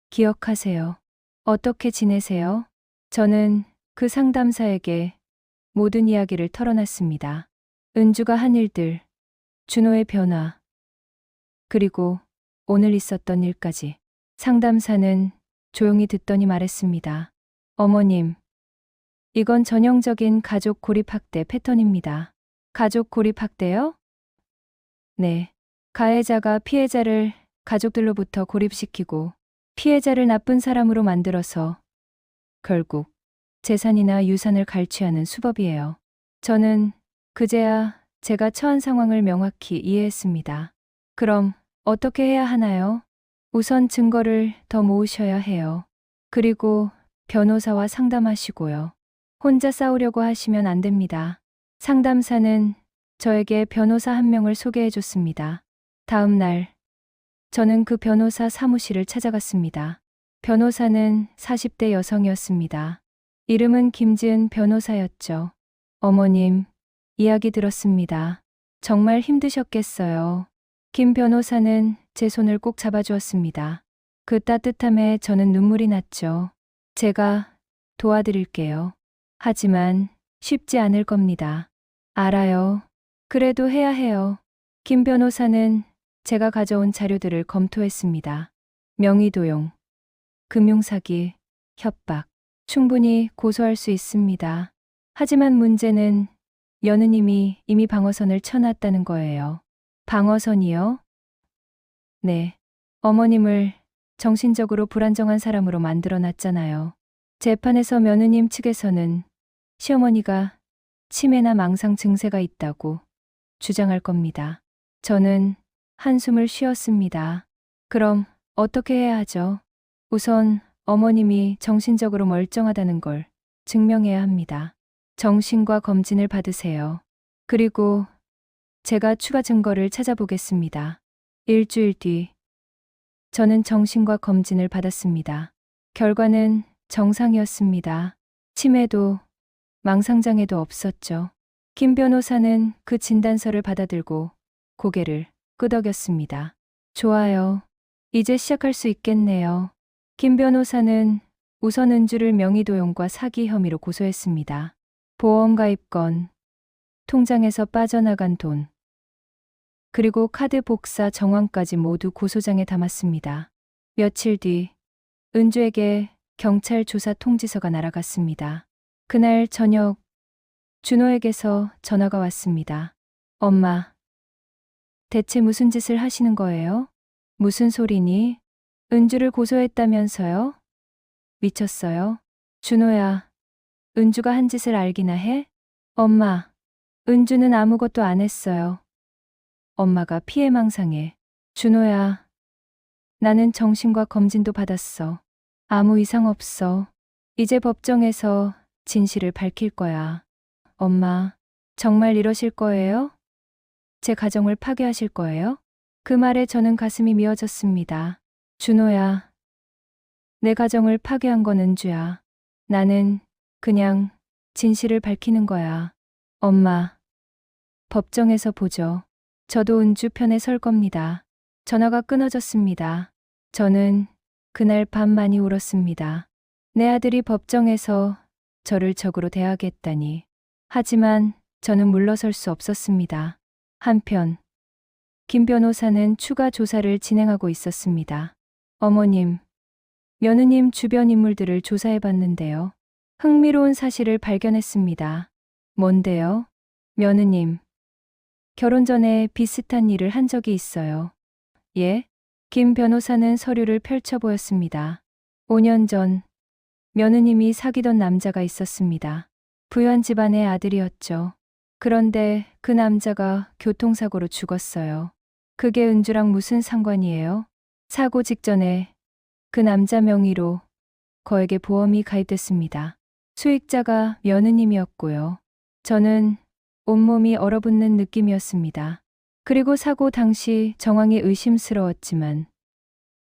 기억하세요. 어떻게 지내세요? 저는 그 상담사에게 모든 이야기를 털어놨습니다. 은주가 한 일들, 준호의 변화, 그리고 오늘 있었던 일까지. 상담사는 조용히 듣더니 말했습니다. 어머님, 이건 전형적인 가족 고립학대 패턴입니다. 가족 고립학대요? 네. 가해자가 피해자를 가족들로부터 고립시키고 피해자를 나쁜 사람으로 만들어서 결국 재산이나 유산을 갈취하는 수법이에요. 저는 그제야 제가 처한 상황을 명확히 이해했습니다. 그럼 어떻게 해야 하나요? 우선 증거를 더 모으셔야 해요. 그리고 변호사와 상담하시고요. 혼자 싸우려고 하시면 안 됩니다. 상담사는 저에게 변호사 한 명을 소개해 줬습니다. 다음 날, 저는 그 변호사 사무실을 찾아갔습니다. 변호사는 40대 여성이었습니다. 이름은 김지은 변호사였죠. 어머님, 이야기 들었습니다. 정말 힘드셨겠어요. 김 변호사는 제 손을 꼭 잡아주었습니다. 그 따뜻함에 저는 눈물이 났죠. 제가 도와드릴게요. 하지만 쉽지 않을 겁니다. 알아요. 그래도 해야 해요. 김 변호사는 제가 가져온 자료들을 검토했습니다. 명의도용, 금융사기, 협박, 충분히 고소할 수 있습니다. 하지만 문제는 며느님이 이미 방어선을 쳐놨다는 거예요. 방어선이요? 네. 어머님을 정신적으로 불안정한 사람으로 만들어 놨잖아요. 재판에서 며느님 측에서는 시어머니가 치매나 망상 증세가 있다고 주장할 겁니다. 저는 한숨을 쉬었습니다. 그럼 어떻게 해야 하죠? 우선 어머님이 정신적으로 멀쩡하다는 걸 증명해야 합니다. 정신과 검진을 받으세요. 그리고 제가 추가 증거를 찾아보겠습니다. 일주일 뒤, 저는 정신과 검진을 받았습니다. 결과는 정상이었습니다. 치매도 망상장애도 없었죠. 김 변호사는 그 진단서를 받아들고 고개를 끄덕였습니다. 좋아요. 이제 시작할 수 있겠네요. 김 변호사는 우선 은주를 명의도용과 사기 혐의로 고소했습니다. 보험가입건, 통장에서 빠져나간 돈, 그리고 카드 복사 정황까지 모두 고소장에 담았습니다. 며칠 뒤 은주에게 경찰 조사 통지서가 날아갔습니다. 그날 저녁 준호에게서 전화가 왔습니다. 엄마, 대체 무슨 짓을 하시는 거예요? 무슨 소리니? 은주를 고소했다면서요? 미쳤어요? 준호야, 은주가 한 짓을 알기나 해? 엄마, 은주는 아무것도 안 했어요. 엄마가 피해망상해. 준호야, 나는 정신과 검진도 받았어. 아무 이상 없어. 이제 법정에서 진실을 밝힐 거야. 엄마, 정말 이러실 거예요? 제 가정을 파괴하실 거예요? 그 말에 저는 가슴이 미어졌습니다. 준호야, 내 가정을 파괴한 건 은주야. 나는 그냥 진실을 밝히는 거야. 엄마, 법정에서 보죠. 저도 은주 편에 설 겁니다. 전화가 끊어졌습니다. 저는 그날 밤 많이 울었습니다. 내 아들이 법정에서 저를 적으로 대하겠다니. 하지만 저는 물러설 수 없었습니다. 한편 김 변호사는 추가 조사를 진행하고 있었습니다. 어머님, 며느님 주변 인물들을 조사해봤는데요. 흥미로운 사실을 발견했습니다. 뭔데요? 며느님, 결혼 전에 비슷한 일을 한 적이 있어요. 예? 김 변호사는 서류를 펼쳐 보였습니다. 5년 전 며느님이 사귀던 남자가 있었습니다. 부유한 집안의 아들이었죠. 그런데 그 남자가 교통사고로 죽었어요. 그게 은주랑 무슨 상관이에요? 사고 직전에 그 남자 명의로 거액의 보험이 가입됐습니다. 수익자가 며느님이었고요. 저는 온몸이 얼어붙는 느낌이었습니다. 그리고 사고 당시 정황이 의심스러웠지만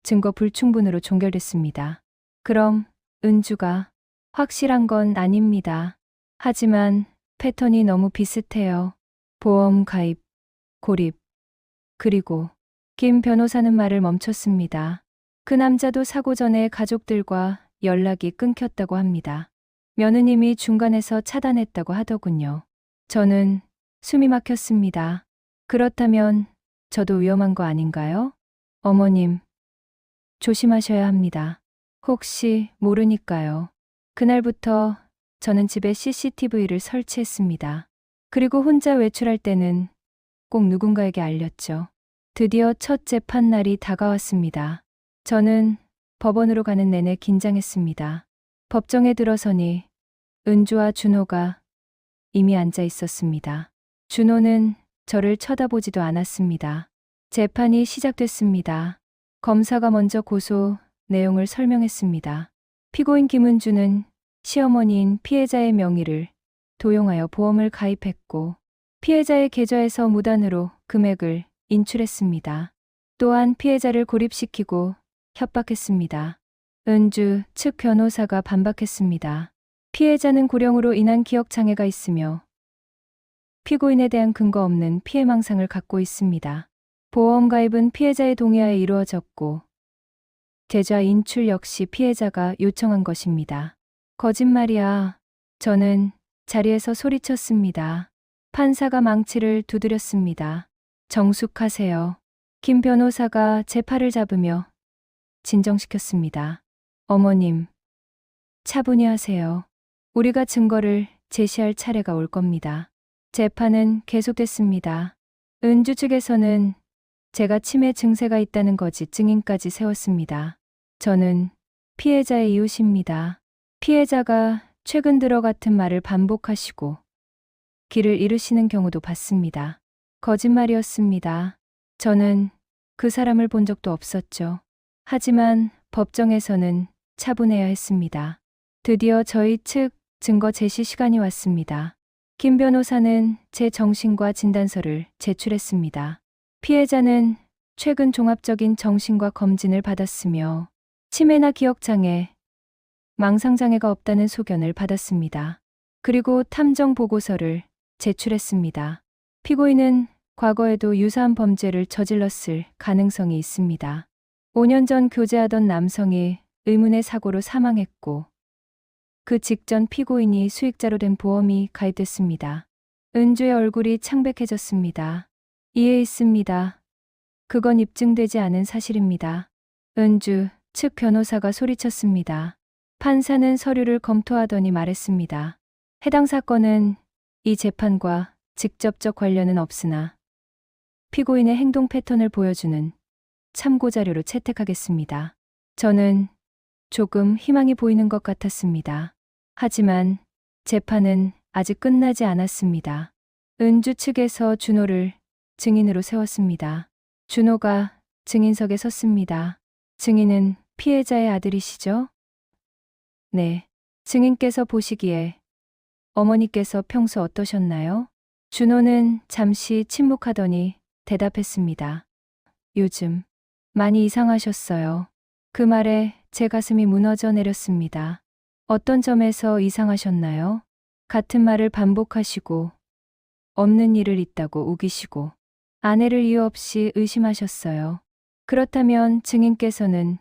증거 불충분으로 종결됐습니다. 그럼 은주가 확실한 건 아닙니다. 하지만 패턴이 너무 비슷해요. 보험 가입, 고립, 그리고 김 변호사는 말을 멈췄습니다. 그 남자도 사고 전에 가족들과 연락이 끊겼다고 합니다. 며느님이 중간에서 차단했다고 하더군요. 저는 숨이 막혔습니다. 그렇다면 저도 위험한 거 아닌가요? 어머님, 조심하셔야 합니다. 혹시 모르니까요. 그날부터 저는 집에 CCTV를 설치했습니다. 그리고 혼자 외출할 때는 꼭 누군가에게 알렸죠. 드디어 첫 재판 날이 다가왔습니다. 저는 법원으로 가는 내내 긴장했습니다. 법정에 들어서니 은주와 준호가 이미 앉아 있었습니다. 준호는 저를 쳐다보지도 않았습니다. 재판이 시작됐습니다. 검사가 먼저 고소 내용을 설명했습니다. 피고인 김은주는 시어머니인 피해자의 명의를 도용하여 보험을 가입했고 피해자의 계좌에서 무단으로 금액을 인출했습니다. 또한 피해자를 고립시키고 협박했습니다. 은주 측 변호사가 반박했습니다. 피해자는 고령으로 인한 기억 장애가 있으며 피고인에 대한 근거 없는 피해망상을 갖고 있습니다. 보험 가입은 피해자의 동의하에 이루어졌고 계좌 인출 역시 피해자가 요청한 것입니다. 거짓말이야. 저는 자리에서 소리쳤습니다. 판사가 망치를 두드렸습니다. 정숙하세요. 김 변호사가 제 팔을 잡으며 진정시켰습니다. 어머님, 차분히 하세요. 우리가 증거를 제시할 차례가 올 겁니다. 재판은 계속됐습니다. 은주 측에서는 제가 치매 증세가 있다는 거짓 증인까지 세웠습니다. 저는 피해자의 이웃입니다. 피해자가 최근 들어 같은 말을 반복하시고 길을 잃으시는 경우도 봤습니다. 거짓말이었습니다. 저는 그 사람을 본 적도 없었죠. 하지만 법정에서는 차분해야 했습니다. 드디어 저희 측 증거 제시 시간이 왔습니다. 김 변호사는 제 정신과 진단서를 제출했습니다. 피해자는 최근 종합적인 정신과 검진을 받았으며 치매나 기억장애, 망상장애가 없다는 소견을 받았습니다. 그리고 탐정 보고서를 제출했습니다. 피고인은 과거에도 유사한 범죄를 저질렀을 가능성이 있습니다. 5년 전 교제하던 남성이 의문의 사고로 사망했고 그 직전 피고인이 수익자로 된 보험이 가입됐습니다. 은주의 얼굴이 창백해졌습니다. 이해 있습니다. 그건 입증되지 않은 사실입니다. 은주 측 변호사가 소리쳤습니다. 판사는 서류를 검토하더니 말했습니다. 해당 사건은 이 재판과 직접적 관련은 없으나 피고인의 행동 패턴을 보여주는 참고 자료로 채택하겠습니다. 저는 조금 희망이 보이는 것 같았습니다. 하지만 재판은 아직 끝나지 않았습니다. 은주 측에서 준호를 증인으로 세웠습니다. 준호가 증인석에 섰습니다. 증인은 피해자의 아들이시죠? 네. 증인께서 보시기에 어머니께서 평소 어떠셨나요? 준호는 잠시 침묵하더니 대답했습니다. 요즘 많이 이상하셨어요. 그 말에 제 가슴이 무너져 내렸습니다. 어떤 점에서 이상하셨나요? 같은 말을 반복하시고 없는 일을 있다고 우기시고 아내를 이유 없이 의심하셨어요. 그렇다면 증인께서는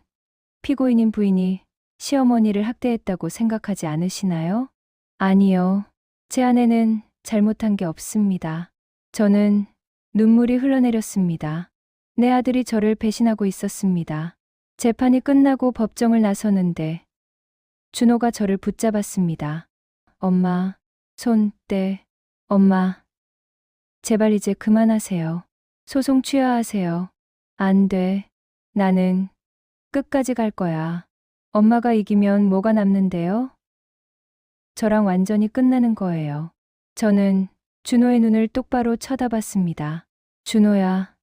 피고인인 부인이 시어머니를 학대했다고 생각하지 않으시나요? 아니요. 제 아내는 잘못한 게 없습니다. 저는 눈물이 흘러내렸습니다. 내 아들이 저를 배신하고 있었습니다. 재판이 끝나고 법정을 나서는데 준호가 저를 붙잡았습니다. 엄마, 손 떼. 엄마, 제발 이제 그만하세요. 소송 취하하세요. 안 돼. 나는 끝까지 갈 거야. 엄마가 이기면 뭐가 남는데요? 저랑 완전히 끝나는 거예요. 저는 준호의 눈을 똑바로 쳐다봤습니다. 준호야,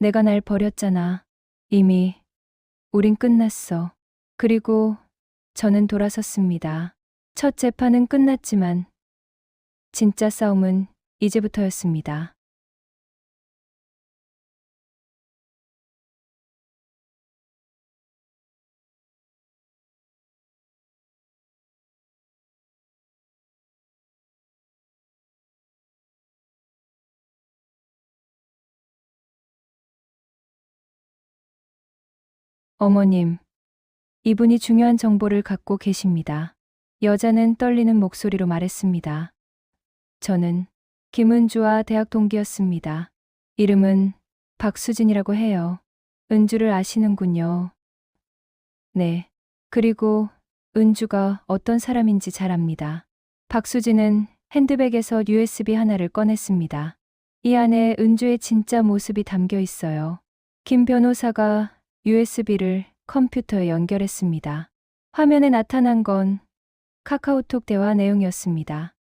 내가 날 버렸잖아. 이미 우린 끝났어. 그리고 저는 돌아섰습니다. 첫 재판은 끝났지만 진짜 싸움은 이제부터였습니다. 어머님, 이분이 중요한 정보를 갖고 계십니다. 여자는 떨리는 목소리로 말했습니다. 저는 김은주와 대학 동기였습니다. 이름은 박수진이라고 해요. 은주를 아시는군요. 네. 그리고 은주가 어떤 사람인지 잘 압니다. 박수진은 핸드백에서 USB 하나를 꺼냈습니다. 이 안에 은주의 진짜 모습이 담겨 있어요. 김 변호사가 USB를 컴퓨터에 연결했습니다. 화면에 나타난 건 카카오톡 대화 내용이었습니다.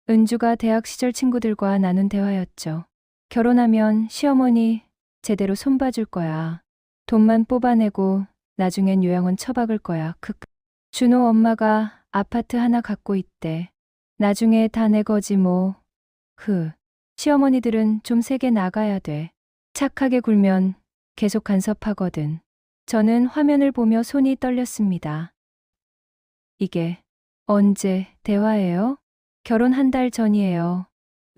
은주가 대학 시절 친구들과 나눈 대화였죠. 결혼하면 시어머니 제대로 손봐줄 거야. 돈만 뽑아내고 나중엔 요양원 처박을 거야. 준호 엄마가 아파트 하나 갖고 있대. 나중에 다 내 거지 뭐. 시어머니들은 좀 세게 나가야 돼. 착하게 굴면 계속 간섭하거든. 저는 화면을 보며 손이 떨렸습니다. 이게 언제 대화예요? 결혼 한 달 전이에요.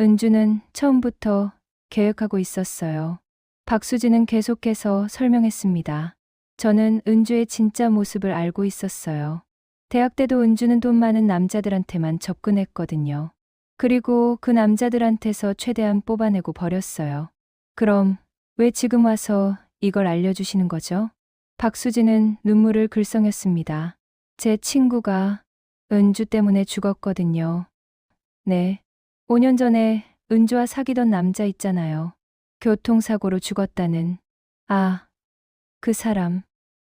은주는 처음부터 계획하고 있었어요. 박수진은 계속해서 설명했습니다. 저는 은주의 진짜 모습을 알고 있었어요. 대학 때도 은주는 돈 많은 남자들한테만 접근했거든요. 그리고 그 남자들한테서 최대한 뽑아내고 버렸어요. 그럼 왜 지금 와서 이걸 알려주시는 거죠? 박수진은 눈물을 글썽였습니다. 제 친구가 은주 때문에 죽었거든요. 네. 5년 전에 은주와 사귀던 남자 있잖아요. 교통사고로 죽었다는.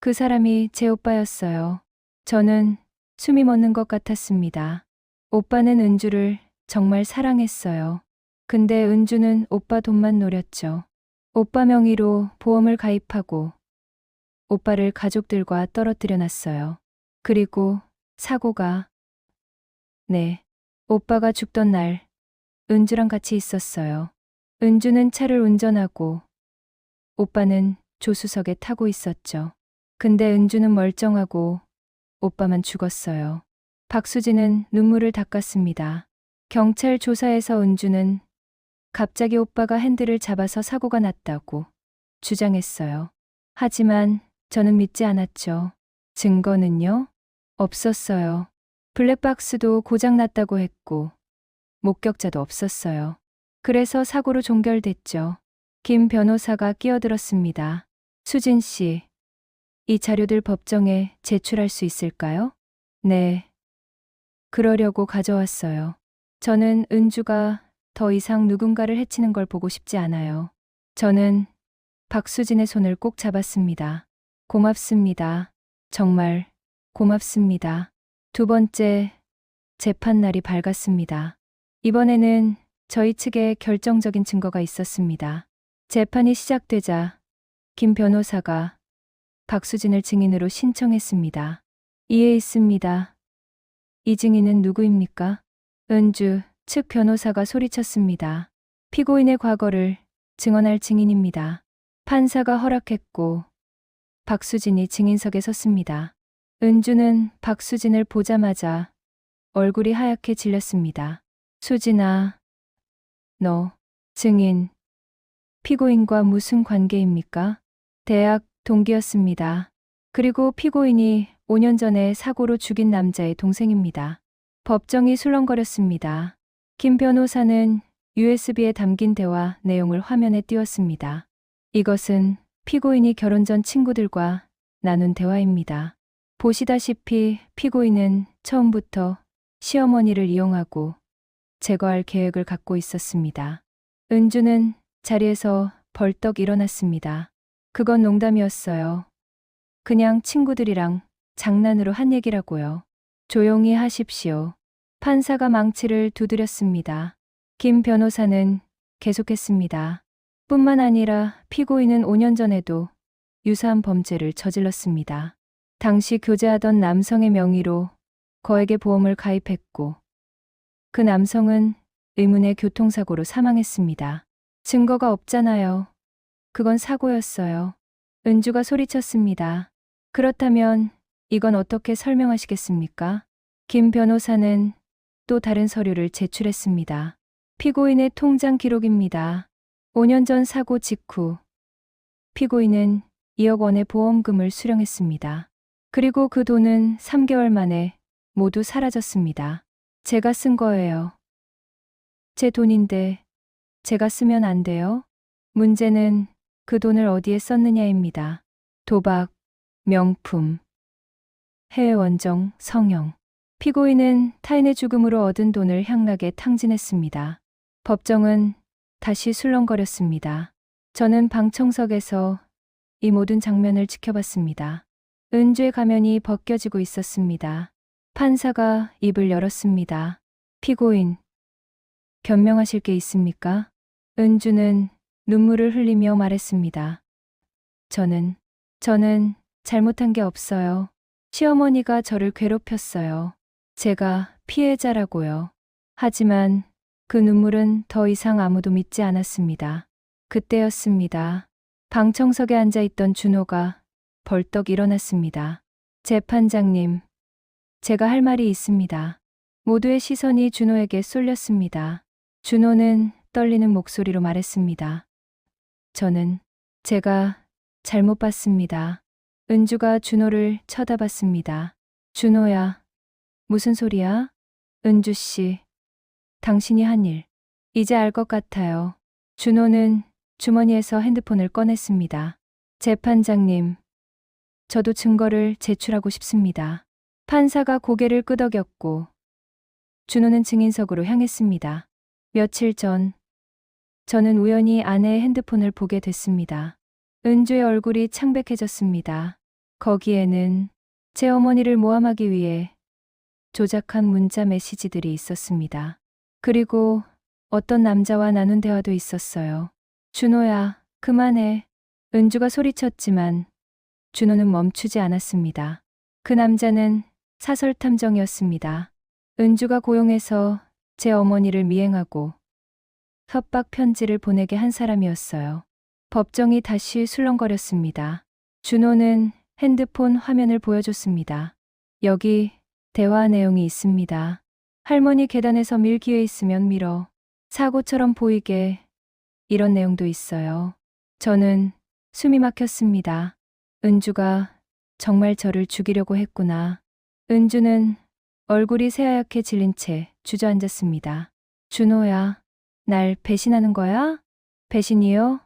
그 사람이 제 오빠였어요. 저는 숨이 멎는 것 같았습니다. 오빠는 은주를 정말 사랑했어요. 근데 은주는 오빠 돈만 노렸죠. 오빠 명의로 보험을 가입하고 오빠를 가족들과 떨어뜨려 놨어요. 그리고 사고가. 네. 오빠가 죽던 날 은주랑 같이 있었어요. 은주는 차를 운전하고 오빠는 조수석에 타고 있었죠. 근데 은주는 멀쩡하고 오빠만 죽었어요. 박수진은 눈물을 닦았습니다. 경찰 조사에서 은주는 갑자기 오빠가 핸들을 잡아서 사고가 났다고 주장했어요. 하지만 저는 믿지 않았죠. 증거는요? 없었어요. 블랙박스도 고장났다고 했고 목격자도 없었어요. 그래서 사고로 종결됐죠. 김 변호사가 끼어들었습니다. 수진 씨, 이 자료들 법정에 제출할 수 있을까요? 네. 그러려고 가져왔어요. 저는 은주가 더 이상 누군가를 해치는 걸 보고 싶지 않아요. 저는 박수진의 손을 꼭 잡았습니다. 고맙습니다. 정말 고맙습니다. 두 번째 재판 날이 밝았습니다. 이번에는 저희 측에 결정적인 증거가 있었습니다. 재판이 시작되자 김 변호사가 박수진을 증인으로 신청했습니다. 이해 있습니다. 이 증인은 누구입니까? 은주 측 변호사가 소리쳤습니다. 피고인의 과거를 증언할 증인입니다. 판사가 허락했고 박수진이 증인석에 섰습니다. 은주는 박수진을 보자마자 얼굴이 하얗게 질렸습니다. 수진아, 너 증인, 피고인과 무슨 관계입니까? 대학 동기였습니다. 그리고 피고인이 5년 전에 사고로 죽인 남자의 동생입니다. 법정이 술렁거렸습니다. 김 변호사는 USB에 담긴 대화 내용을 화면에 띄웠습니다. 이것은 피고인이 결혼 전 친구들과 나눈 대화입니다. 보시다시피 피고인은 처음부터 시어머니를 이용하고 제거할 계획을 갖고 있었습니다. 은주는 자리에서 벌떡 일어났습니다. 그건 농담이었어요. 그냥 친구들이랑 장난으로 한 얘기라고요. 조용히 하십시오. 판사가 망치를 두드렸습니다. 김 변호사는 계속했습니다. 뿐만 아니라 피고인은 5년 전에도 유사한 범죄를 저질렀습니다. 당시 교제하던 남성의 명의로 거액의 보험을 가입했고 그 남성은 의문의 교통사고로 사망했습니다. 증거가 없잖아요. 그건 사고였어요. 은주가 소리쳤습니다. 그렇다면 이건 어떻게 설명하시겠습니까? 김 변호사는 또 다른 서류를 제출했습니다. 피고인의 통장 기록입니다. 5년 전 사고 직후 피고인은 2억 원의 보험금을 수령했습니다. 그리고 그 돈은 3개월 만에 모두 사라졌습니다. 제가 쓴 거예요. 제 돈인데 제가 쓰면 안 돼요? 문제는 그 돈을 어디에 썼느냐입니다. 도박, 명품, 해외 원정, 성형. 피고인은 타인의 죽음으로 얻은 돈을 향락에 탕진했습니다. 법정은 다시 술렁거렸습니다. 저는 방청석에서 이 모든 장면을 지켜봤습니다. 은주의 가면이 벗겨지고 있었습니다. 판사가 입을 열었습니다. 피고인, 변명하실 게 있습니까? 은주는 눈물을 흘리며 말했습니다. 저는 잘못한 게 없어요. 시어머니가 저를 괴롭혔어요. 제가 피해자라고요. 하지만 그 눈물은 더 이상 아무도 믿지 않았습니다. 그때였습니다. 방청석에 앉아 있던 준호가 벌떡 일어났습니다. 재판장님, 제가 할 말이 있습니다. 모두의 시선이 준호에게 쏠렸습니다. 준호는 떨리는 목소리로 말했습니다. 제가 잘못 봤습니다. 은주가 준호를 쳐다봤습니다. 준호야, 무슨 소리야? 은주 씨, 당신이 한 일, 이제 알 것 같아요. 준호는 주머니에서 핸드폰을 꺼냈습니다. 재판장님, 저도 증거를 제출하고 싶습니다. 판사가 고개를 끄덕였고, 준호는 증인석으로 향했습니다. 며칠 전, 저는 우연히 아내의 핸드폰을 보게 됐습니다. 은주의 얼굴이 창백해졌습니다. 거기에는 제 어머니를 모함하기 위해 조작한 문자 메시지들이 있었습니다. 그리고 어떤 남자와 나눈 대화도 있었어요. 준호야, 그만해. 은주가 소리쳤지만 준호는 멈추지 않았습니다. 그 남자는 사설탐정이었습니다. 은주가 고용해서 제 어머니를 미행하고 협박 편지를 보내게 한 사람이었어요. 법정이 다시 술렁거렸습니다. 준호는 핸드폰 화면을 보여줬습니다. 여기 대화 내용이 있습니다. 할머니 계단에서 밀 기회 있으면 밀어. 사고처럼 보이게 이런 내용도 있어요. 저는 숨이 막혔습니다. 은주가 정말 저를 죽이려고 했구나. 은주는 얼굴이 새하얗게 질린 채 주저앉았습니다. 준호야, 날 배신하는 거야? 배신이요?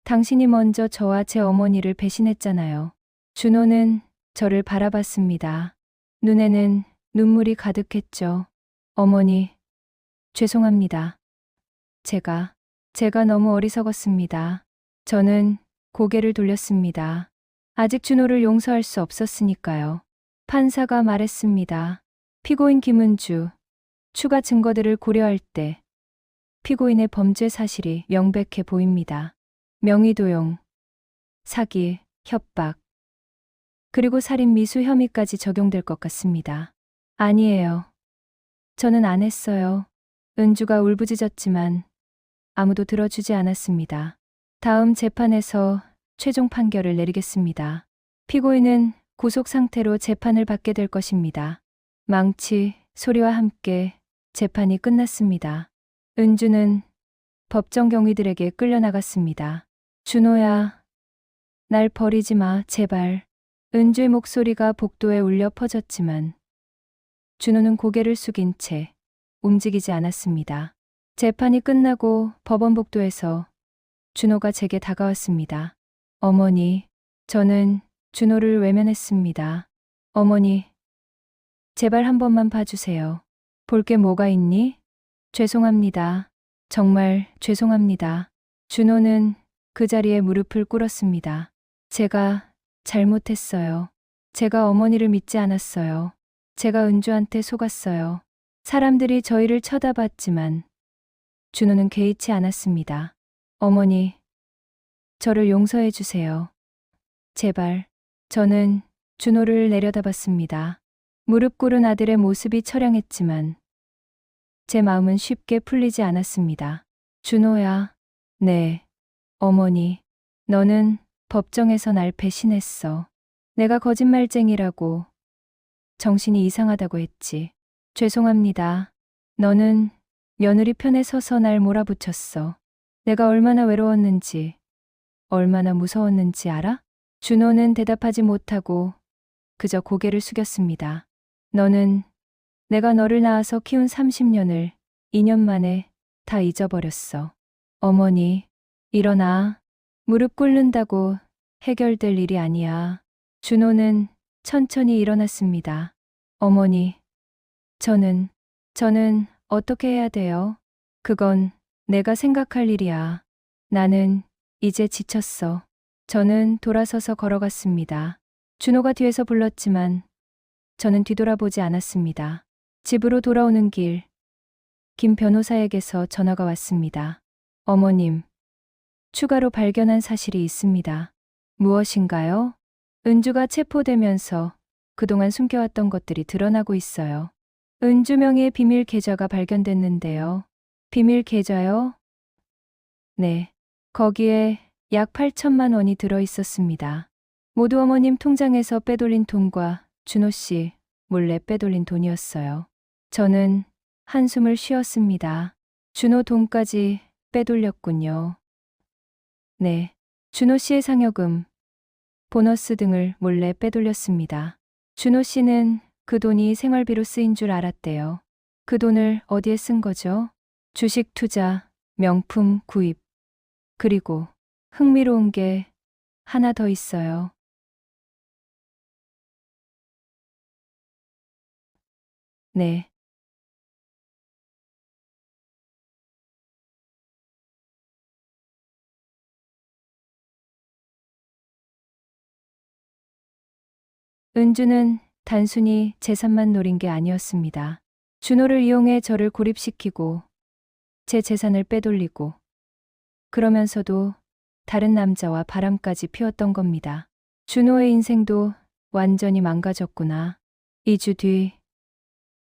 당신이 먼저 저와 제 어머니를 배신했잖아요. 준호는 저를 바라봤습니다. 눈에는 눈물이 가득했죠. 어머니, 죄송합니다. 제가 너무 어리석었습니다. 저는 고개를 돌렸습니다. 아직 준호를 용서할 수 없었으니까요. 판사가 말했습니다. 피고인 김은주, 추가 증거들을 고려할 때 피고인의 범죄 사실이 명백해 보입니다. 명의도용, 사기, 협박, 그리고 살인 미수 혐의까지 적용될 것 같습니다. 아니에요. 저는 안 했어요. 은주가 울부짖었지만 아무도 들어주지 않았습니다. 다음 재판에서 최종 판결을 내리겠습니다. 피고인은 구속 상태로 재판을 받게 될 것입니다. 망치 소리와 함께 재판이 끝났습니다. 은주는 법정 경위들에게 끌려나갔습니다. 준호야, 날 버리지 마, 제발. 은주의 목소리가 복도에 울려 퍼졌지만 준호는 고개를 숙인 채 움직이지 않았습니다. 재판이 끝나고 법원 복도에서 준호가 제게 다가왔습니다. 어머니, 저는 준호를 외면했습니다. 어머니, 제발 한 번만 봐주세요. 볼 게 뭐가 있니? 죄송합니다. 정말 죄송합니다. 준호는 그 자리에 무릎을 꿇었습니다. 제가 잘못했어요. 제가 어머니를 믿지 않았어요. 제가 은주한테 속았어요. 사람들이 저희를 쳐다봤지만 준호는 개의치 않았습니다. 어머니, 저를 용서해 주세요. 제발. 저는 준호를 내려다봤습니다. 무릎 꿇은 아들의 모습이 처량했지만 제 마음은 쉽게 풀리지 않았습니다. 준호야. 네. 어머니, 너는 법정에서 날 배신했어. 내가 거짓말쟁이라고, 정신이 이상하다고 했지. 죄송합니다. 너는 며느리 편에 서서 날 몰아붙였어. 내가 얼마나 외로웠는지, 얼마나 무서웠는지 알아? 준호는 대답하지 못하고 그저 고개를 숙였습니다. 너는 내가 너를 낳아서 키운 30년을 2년 만에 다 잊어버렸어. 어머니, 일어나. 무릎 꿇는다고 해결될 일이 아니야. 준호는 천천히 일어났습니다. 어머니, 저는 어떻게 해야 돼요? 그건 내가 생각할 일이야. 나는 이제 지쳤어. 저는 돌아서서 걸어갔습니다. 준호가 뒤에서 불렀지만 저는 뒤돌아보지 않았습니다. 집으로 돌아오는 길, 김 변호사에게서 전화가 왔습니다. 어머님, 추가로 발견한 사실이 있습니다. 무엇인가요? 은주가 체포되면서 그동안 숨겨왔던 것들이 드러나고 있어요. 은주 명의의 비밀 계좌가 발견됐는데요. 비밀 계좌요? 네. 거기에 약 8천만 원이 들어 있었습니다. 모두 어머님 통장에서 빼돌린 돈과 준호 씨 몰래 빼돌린 돈이었어요. 저는 한숨을 쉬었습니다. 준호 돈까지 빼돌렸군요. 네. 준호 씨의 상여금, 보너스 등을 몰래 빼돌렸습니다. 준호 씨는 그 돈이 생활비로 쓰인 줄 알았대요. 그 돈을 어디에 쓴 거죠? 주식 투자, 명품 구입, 그리고 흥미로운 게 하나 더 있어요. 네. 은주는 단순히 재산만 노린 게 아니었습니다. 준호를 이용해 저를 고립시키고 제 재산을 빼돌리고 그러면서도 다른 남자와 바람까지 피웠던 겁니다. 준호의 인생도 완전히 망가졌구나. 2주 뒤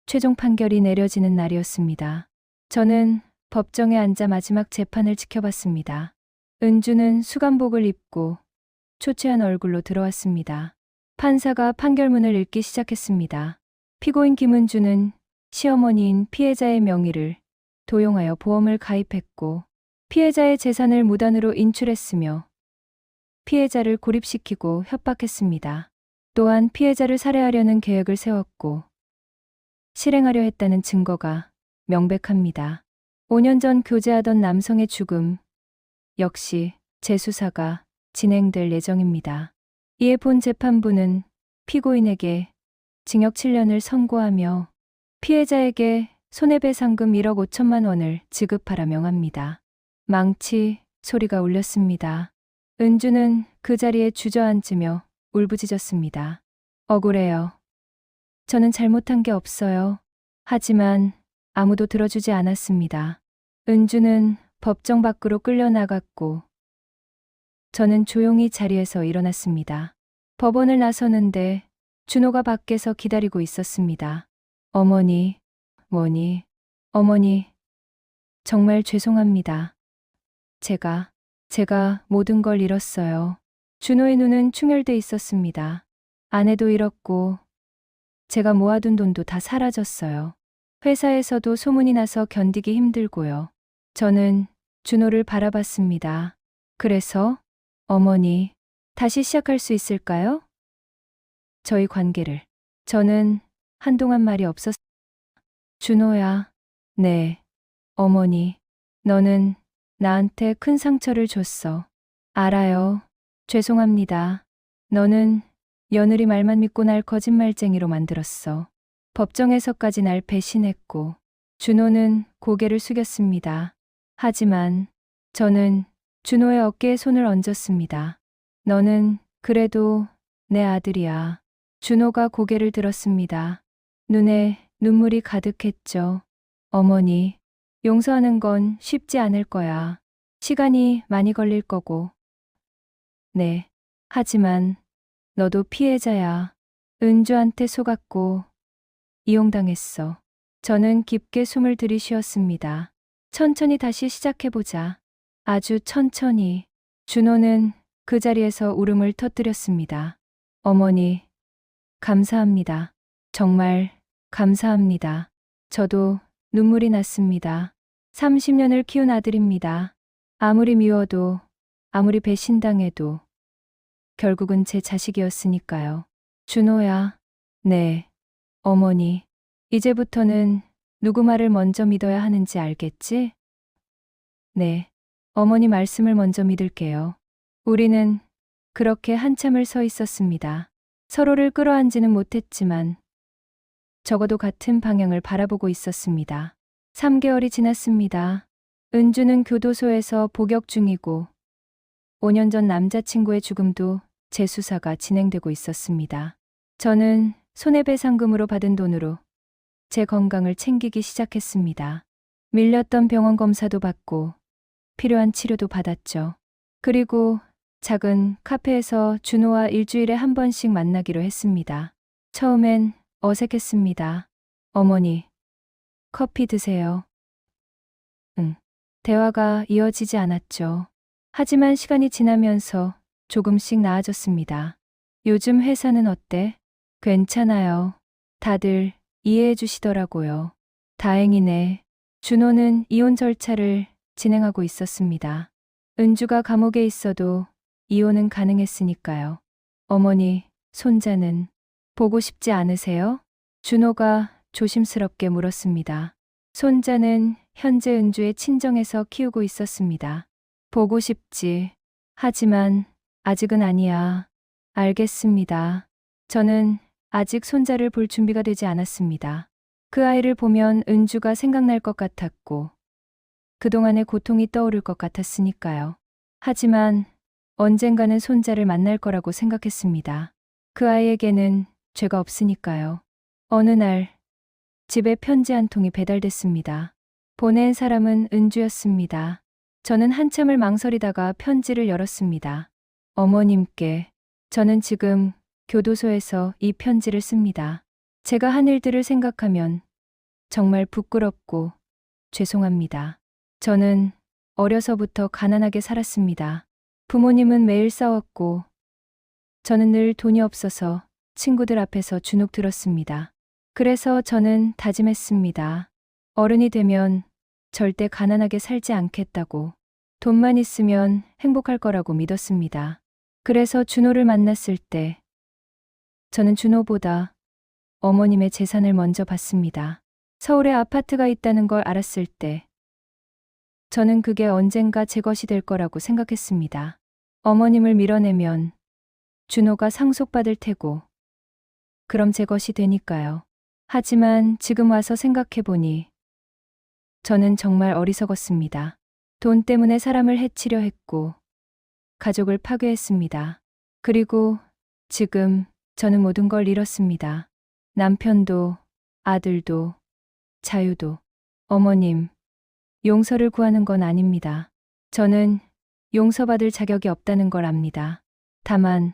최종 판결이 내려지는 날이었습니다. 저는 법정에 앉아 마지막 재판을 지켜봤습니다. 은주는 수감복을 입고 초췌한 얼굴로 들어왔습니다. 판사가 판결문을 읽기 시작했습니다. 피고인 김은주는 시어머니인 피해자의 명의를 도용하여 보험을 가입했고 피해자의 재산을 무단으로 인출했으며 피해자를 고립시키고 협박했습니다. 또한 피해자를 살해하려는 계획을 세웠고 실행하려 했다는 증거가 명백합니다. 5년 전 교제하던 남성의 죽음 역시 재수사가 진행될 예정입니다. 이에 본 재판부는 피고인에게 징역 7년을 선고하며 피해자에게 손해배상금 1억 5천만 원을 지급하라 명합니다. 망치 소리가 울렸습니다. 은주는 그 자리에 주저앉으며 울부짖었습니다. 억울해요. 저는 잘못한 게 없어요. 하지만 아무도 들어주지 않았습니다. 은주는 법정 밖으로 끌려나갔고 저는 조용히 자리에서 일어났습니다. 법원을 나서는데 준호가 밖에서 기다리고 있었습니다. 어머니, 어머니, 정말 죄송합니다. 제가 모든 걸 잃었어요. 준호의 눈은 충혈돼 있었습니다. 아내도 잃었고 제가 모아둔 돈도 다 사라졌어요. 회사에서도 소문이 나서 견디기 힘들고요. 저는 준호를 바라봤습니다. 그래서 어머니, 다시 시작할 수 있을까요? 저희 관계를. 저는 한동안 말이 없었. 준호야. 네. 어머니, 너는 나한테 큰 상처를 줬어. 알아요. 죄송합니다. 너는 며느리 말만 믿고 날 거짓말쟁이로 만들었어. 법정에서까지 날 배신했고. 준호는 고개를 숙였습니다. 하지만 저는 준호의 어깨에 손을 얹었습니다. 너는 그래도 내 아들이야. 준호가 고개를 들었습니다. 눈에 눈물이 가득했죠. 어머니, 용서하는 건 쉽지 않을 거야. 시간이 많이 걸릴 거고. 네. 하지만 너도 피해자야. 은주한테 속았고 이용당했어. 저는 깊게 숨을 들이쉬었습니다. 천천히 다시 시작해보자. 아주 천천히. 준호는 그 자리에서 울음을 터뜨렸습니다. 어머니, 감사합니다. 정말 감사합니다. 저도 눈물이 났습니다. 30년을 키운 아들입니다. 아무리 미워도, 아무리 배신당해도 결국은 제 자식이었으니까요. 준호야. 네. 어머니. 이제부터는 누구 말을 먼저 믿어야 하는지 알겠지? 네. 어머니 말씀을 먼저 믿을게요. 우리는 그렇게 한참을 서 있었습니다. 서로를 끌어안지는 못했지만 적어도 같은 방향을 바라보고 있었습니다. 3개월이 지났습니다. 은주는 교도소에서 복역 중이고 5년 전 남자친구의 죽음도 재수사가 진행되고 있었습니다. 저는 손해배상금으로 받은 돈으로 제 건강을 챙기기 시작했습니다. 밀렸던 병원 검사도 받고 필요한 치료도 받았죠. 그리고 작은 카페에서 준호와 일주일에 한 번씩 만나기로 했습니다. 처음엔 어색했습니다. 어머니, 커피 드세요. 응. 대화가 이어지지 않았죠. 하지만 시간이 지나면서 조금씩 나아졌습니다. 요즘 회사는 어때? 괜찮아요. 다들 이해해 주시더라고요. 다행이네. 준호는 이혼 절차를 진행하고 있었습니다. 은주가 감옥에 있어도 이혼은 가능했으니까요. 어머니, 손자는 보고 싶지 않으세요? 준호가 조심스럽게 물었습니다. 손자는 현재 은주의 친정에서 키우고 있었습니다. 보고 싶지. 하지만 아직은 아니야. 알겠습니다. 저는 아직 손자를 볼 준비가 되지 않았습니다. 그 아이를 보면 은주가 생각날 것 같았고 그동안의 고통이 떠오를 것 같았으니까요. 하지만 언젠가는 손자를 만날 거라고 생각했습니다. 그 아이에게는 죄가 없으니까요. 어느 날 집에 편지 한 통이 배달됐습니다. 보낸 사람은 은주였습니다. 저는 한참을 망설이다가 편지를 열었습니다. 어머님께, 저는 지금 교도소에서 이 편지를 씁니다. 제가 한 일들을 생각하면 정말 부끄럽고 죄송합니다. 저는 어려서부터 가난하게 살았습니다. 부모님은 매일 싸웠고 저는 늘 돈이 없어서 친구들 앞에서 주눅 들었습니다. 그래서 저는 다짐했습니다. 어른이 되면 절대 가난하게 살지 않겠다고. 돈만 있으면 행복할 거라고 믿었습니다. 그래서 준호를 만났을 때 저는 준호보다 어머님의 재산을 먼저 봤습니다. 서울에 아파트가 있다는 걸 알았을 때 저는 그게 언젠가 제 것이 될 거라고 생각했습니다. 어머님을 밀어내면 준호가 상속받을 테고 그럼 제 것이 되니까요. 하지만 지금 와서 생각해보니 저는 정말 어리석었습니다. 돈 때문에 사람을 해치려 했고 가족을 파괴했습니다. 그리고 지금 저는 모든 걸 잃었습니다. 남편도, 아들도, 자유도. 어머님, 용서를 구하는 건 아닙니다. 저는 용서받을 자격이 없다는 걸 압니다. 다만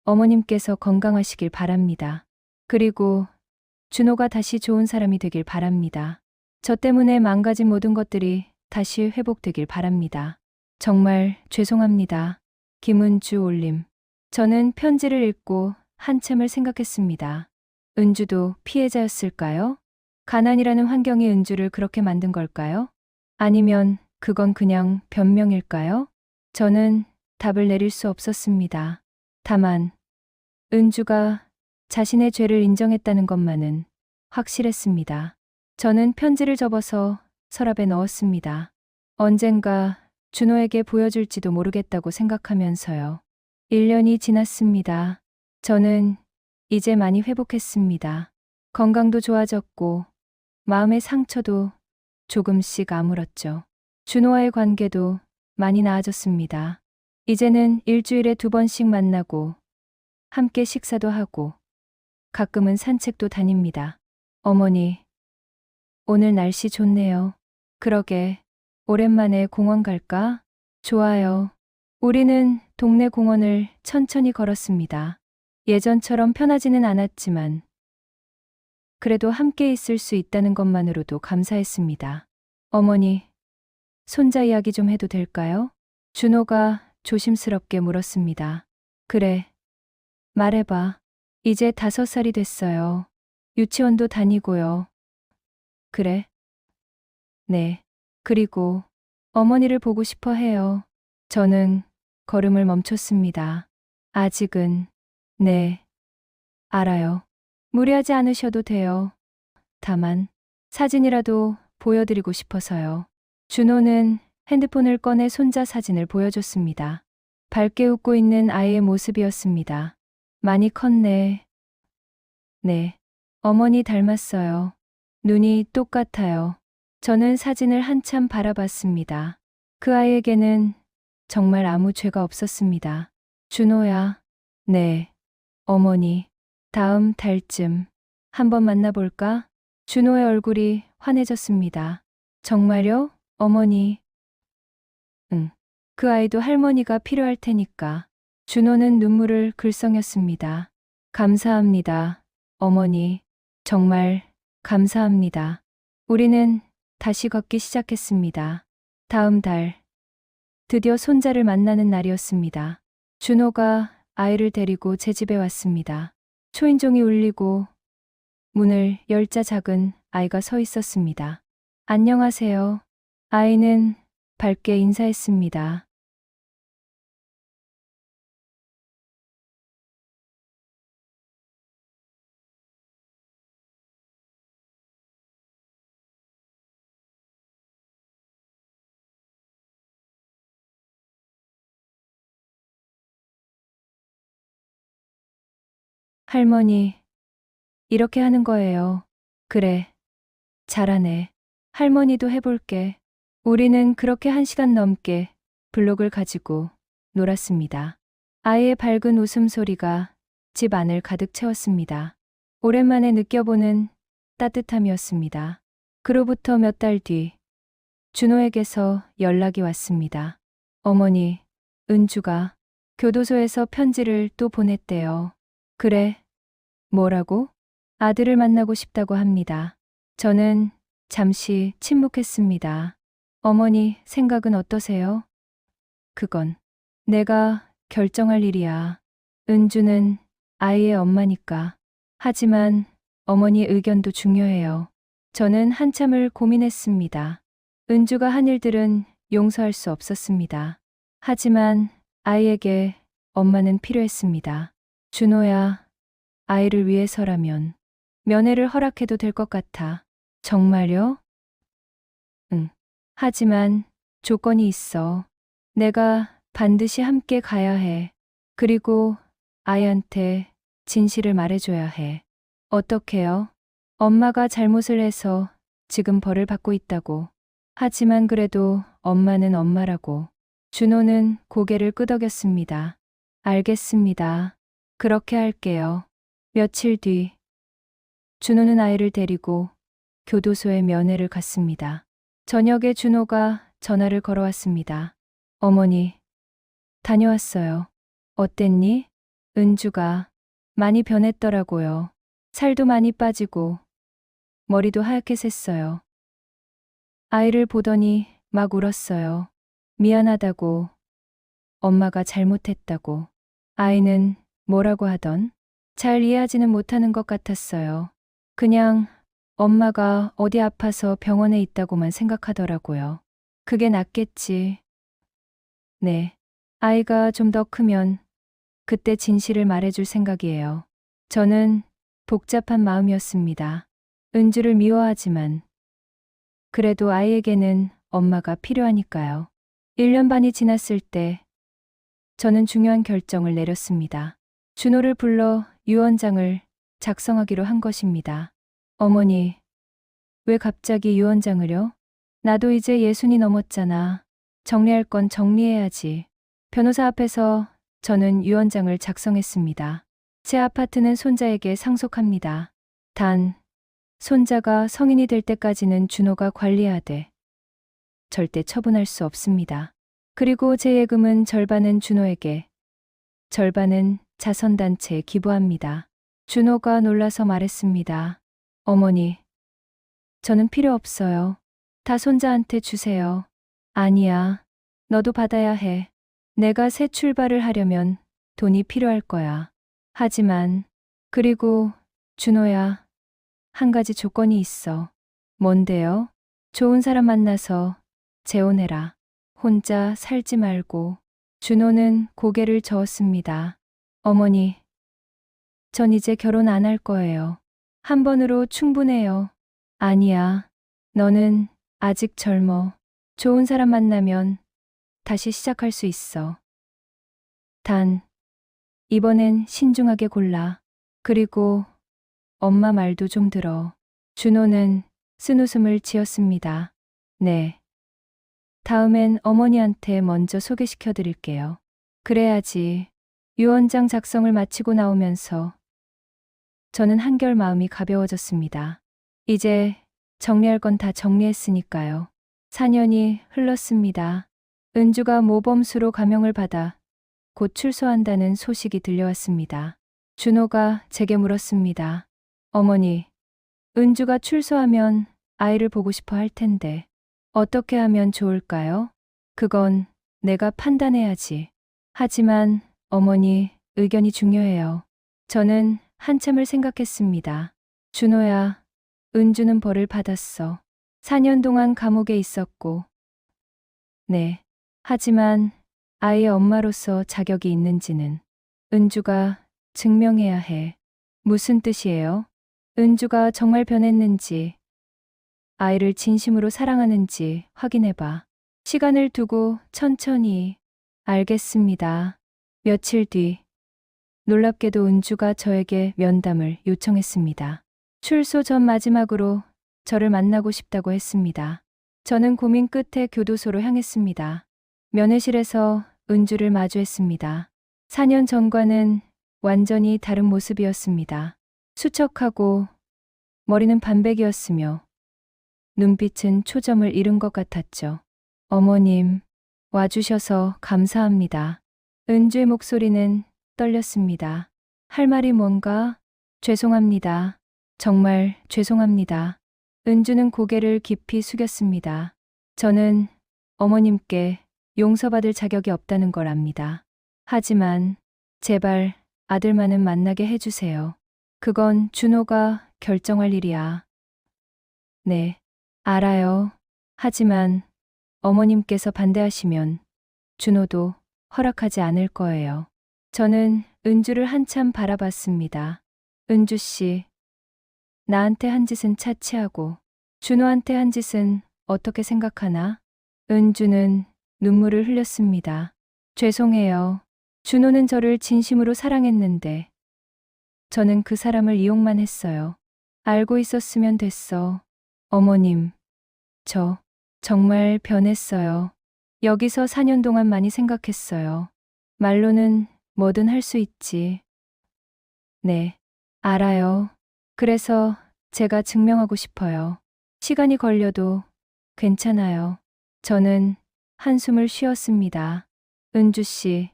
어머님께서 건강하시길 바랍니다. 그리고 준호가 다시 좋은 사람이 되길 바랍니다. 저 때문에 망가진 모든 것들이 다시 회복되길 바랍니다. 정말 죄송합니다. 김은주 올림. 저는 편지를 읽고 한참을 생각했습니다. 은주도 피해자였을까요? 가난이라는 환경이 은주를 그렇게 만든 걸까요? 아니면 그건 그냥 변명일까요? 저는 답을 내릴 수 없었습니다. 다만 은주가 자신의 죄를 인정했다는 것만은 확실했습니다. 저는 편지를 접어서 서랍에 넣었습니다. 언젠가 준호에게 보여줄지도 모르겠다고 생각하면서요. 1년이 지났습니다. 저는 이제 많이 회복했습니다. 건강도 좋아졌고 마음의 상처도 조금씩 아물었죠. 준호와의 관계도 많이 나아졌습니다. 이제는 일주일에 2번씩 만나고 함께 식사도 하고 가끔은 산책도 다닙니다. 어머니, 오늘 날씨 좋네요. 그러게, 오랜만에 공원 갈까? 좋아요. 우리는 동네 공원을 천천히 걸었습니다. 예전처럼 편하지는 않았지만 그래도 함께 있을 수 있다는 것만으로도 감사했습니다. 어머니, 손자 이야기 좀 해도 될까요? 준호가 조심스럽게 물었습니다. 그래, 말해봐. 이제 5살이 됐어요. 유치원도 다니고요. 그래? 네. 그리고 어머니를 보고 싶어 해요. 저는 걸음을 멈췄습니다. 아직은, 네, 알아요. 무리하지 않으셔도 돼요. 다만, 사진이라도 보여드리고 싶어서요. 준호는 핸드폰을 꺼내 손자 사진을 보여줬습니다. 밝게 웃고 있는 아이의 모습이었습니다. 많이 컸네. 네. 어머니 닮았어요. 눈이 똑같아요. 저는 사진을 한참 바라봤습니다. 그 아이에게는 정말 아무 죄가 없었습니다. 준호야. 네. 어머니. 다음 달쯤 한번 만나볼까? 준호의 얼굴이 환해졌습니다. 정말요? 어머니. 응. 그 아이도 할머니가 필요할 테니까. 준호는 눈물을 글썽였습니다. 감사합니다. 어머니. 정말 감사합니다. 우리는 다시 걷기 시작했습니다. 다음 달, 드디어 손자를 만나는 날이었습니다. 준호가 아이를 데리고 제 집에 왔습니다. 초인종이 울리고 문을 열자 작은 아이가 서 있었습니다. 안녕하세요. 아이는 밝게 인사했습니다. 할머니, 이렇게 하는 거예요. 그래, 잘하네. 할머니도 해볼게. 우리는 그렇게 1시간 넘게 블록을 가지고 놀았습니다. 아이의 밝은 웃음소리가 집 안을 가득 채웠습니다. 오랜만에 느껴보는 따뜻함이었습니다. 그로부터 몇 달 뒤, 준호에게서 연락이 왔습니다. 어머니, 은주가 교도소에서 편지를 또 보냈대요. 그래, 뭐라고? 아들을 만나고 싶다고 합니다. 저는 잠시 침묵했습니다. 어머니 생각은 어떠세요? 그건 내가 결정할 일이야. 은주는 아이의 엄마니까. 하지만 어머니 의견도 중요해요. 저는 한참을 고민했습니다. 은주가 한 일들은 용서할 수 없었습니다. 하지만 아이에게 엄마는 필요했습니다. 준호야, 아이를 위해서라면 면회를 허락해도 될 것 같아. 정말요? 응. 하지만 조건이 있어. 내가 반드시 함께 가야 해. 그리고 아이한테 진실을 말해줘야 해. 어떻게요? 엄마가 잘못을 해서 지금 벌을 받고 있다고. 하지만 그래도 엄마는 엄마라고. 준호는 고개를 끄덕였습니다. 알겠습니다. 그렇게 할게요. 며칠 뒤, 준호는 아이를 데리고 교도소에 면회를 갔습니다. 저녁에 준호가 전화를 걸어왔습니다. 어머니, 다녀왔어요. 어땠니? 은주가 많이 변했더라고요. 살도 많이 빠지고 머리도 하얗게 샜어요. 아이를 보더니 막 울었어요. 미안하다고, 엄마가 잘못했다고. 아이는 뭐라고 하던? 잘 이해하지는 못하는 것 같았어요. 그냥 엄마가 어디 아파서 병원에 있다고만 생각하더라고요. 그게 낫겠지. 네. 아이가 좀 더 크면 그때 진실을 말해줄 생각이에요. 저는 복잡한 마음이었습니다. 은주를 미워하지만 그래도 아이에게는 엄마가 필요하니까요. 1년 반이 지났을 때 저는 중요한 결정을 내렸습니다. 준호를 불러 유언장을 작성하기로 한 것입니다. 어머니, 왜 갑자기 유언장을요? 나도 이제 60이 넘었잖아. 정리할 건 정리해야지. 변호사 앞에서 저는 유언장을 작성했습니다. 제 아파트는 손자에게 상속합니다. 단, 손자가 성인이 될 때까지는 준호가 관리하되 절대 처분할 수 없습니다. 그리고 제 예금은 절반은 준호에게, 절반은 자선단체에 기부합니다. 준호가 놀라서 말했습니다. 어머니, 저는 필요 없어요. 다 손자한테 주세요. 아니야, 너도 받아야 해. 내가 새 출발을 하려면 돈이 필요할 거야. 하지만, 그리고 준호야, 한 가지 조건이 있어. 뭔데요? 좋은 사람 만나서 재혼해라. 혼자 살지 말고. 준호는 고개를 저었습니다. 어머니, 전 이제 결혼 안 할 거예요. 한 번으로 충분해요. 아니야. 너는 아직 젊어. 좋은 사람 만나면 다시 시작할 수 있어. 단, 이번엔 신중하게 골라. 그리고 엄마 말도 좀 들어. 준호는 쓴웃음을 지었습니다. 네. 다음엔 어머니한테 먼저 소개시켜 드릴게요. 그래야지. 유언장 작성을 마치고 나오면서 저는 한결 마음이 가벼워졌습니다. 이제 정리할 건 다 정리했으니까요. 4년이 흘렀습니다. 은주가 모범수로 감형을 받아 곧 출소한다는 소식이 들려왔습니다. 준호가 제게 물었습니다. 어머니, 은주가 출소하면 아이를 보고 싶어 할 텐데 어떻게 하면 좋을까요? 그건 내가 판단해야지. 하지만 어머니 의견이 중요해요. 저는 한참을 생각했습니다. 준호야, 은주는 벌을 받았어. 4년 동안 감옥에 있었고. 네. 하지만 아이의 엄마로서 자격이 있는지는 은주가 증명해야 해. 무슨 뜻이에요? 은주가 정말 변했는지, 아이를 진심으로 사랑하는지 확인해봐. 시간을 두고 천천히. 알겠습니다. 며칠 뒤, 놀랍게도 은주가 저에게 면담을 요청했습니다. 출소 전 마지막으로 저를 만나고 싶다고 했습니다. 저는 고민 끝에 교도소로 향했습니다. 면회실에서 은주를 마주했습니다. 4년 전과는 완전히 다른 모습이었습니다. 수척하고 머리는 반백이었으며 눈빛은 초점을 잃은 것 같았죠. 어머님, 와주셔서 감사합니다. 은주의 목소리는 떨렸습니다. 할 말이 뭔가? 죄송합니다. 정말 죄송합니다. 은주는 고개를 깊이 숙였습니다. 저는 어머님께 용서받을 자격이 없다는 걸 압니다. 하지만 제발 아들만은 만나게 해주세요. 그건 준호가 결정할 일이야. 네, 알아요. 하지만 어머님께서 반대하시면 준호도 허락하지 않을 거예요. 저는 은주를 한참 바라봤습니다. 은주 씨, 나한테 한 짓은 차치하고 준호한테 한 짓은 어떻게 생각하나? 은주는 눈물을 흘렸습니다. 죄송해요. 준호는 저를 진심으로 사랑했는데 저는 그 사람을 이용만 했어요. 알고 있었으면 됐어. 어머님, 저 정말 변했어요. 여기서 4년 동안 많이 생각했어요. 말로는 뭐든 할 수 있지. 네, 알아요. 그래서 제가 증명하고 싶어요. 시간이 걸려도 괜찮아요. 저는 한숨을 쉬었습니다. 은주 씨,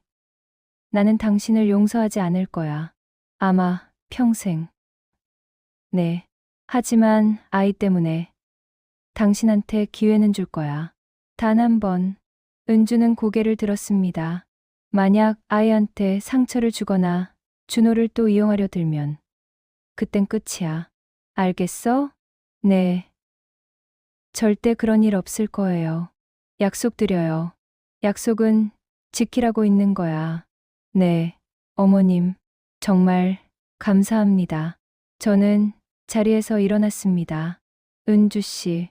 나는 당신을 용서하지 않을 거야. 아마 평생. 네. 하지만 아이 때문에 당신한테 기회는 줄 거야. 단 한 번. 은주는 고개를 들었습니다. 만약 아이한테 상처를 주거나 준호를 또 이용하려 들면 그땐 끝이야. 알겠어? 네. 절대 그런 일 없을 거예요. 약속드려요. 약속은 지키라고 있는 거야. 네, 어머님. 정말 감사합니다. 저는 자리에서 일어났습니다. 은주 씨.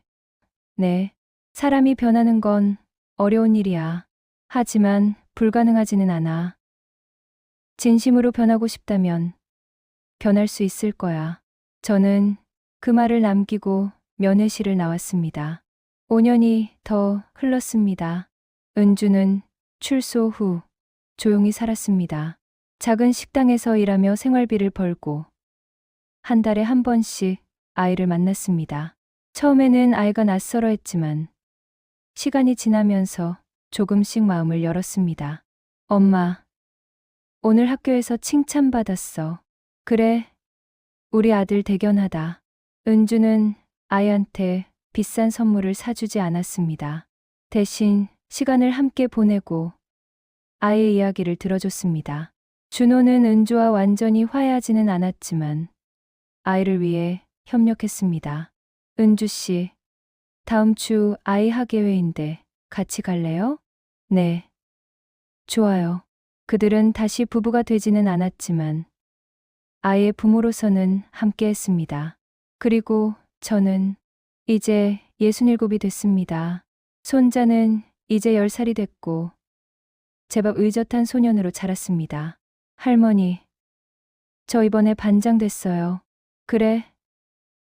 네. 사람이 변하는 건 어려운 일이야. 하지만 불가능하지는 않아. 진심으로 변하고 싶다면 변할 수 있을 거야. 저는 그 말을 남기고 면회실을 나왔습니다. 5년이 더 흘렀습니다. 은주는 출소 후 조용히 살았습니다. 작은 식당에서 일하며 생활비를 벌고 한 달에 한 번씩 아이를 만났습니다. 처음에는 아이가 낯설어 했지만 시간이 지나면서 조금씩 마음을 열었습니다. 엄마, 오늘 학교에서 칭찬받았어. 그래, 우리 아들 대견하다. 은주는 아이한테 비싼 선물을 사주지 않았습니다. 대신 시간을 함께 보내고 아이의 이야기를 들어줬습니다. 준호는 은주와 완전히 화해하지는 않았지만 아이를 위해 협력했습니다. 은주 씨, 다음 주 아이 학예회인데 같이 갈래요? 네. 좋아요. 그들은 다시 부부가 되지는 않았지만 아이의 부모로서는 함께 했습니다. 그리고 저는 이제 67이 됐습니다. 손자는 이제 10살이 됐고 제법 의젓한 소년으로 자랐습니다. 할머니, 저 이번에 반장 됐어요. 그래,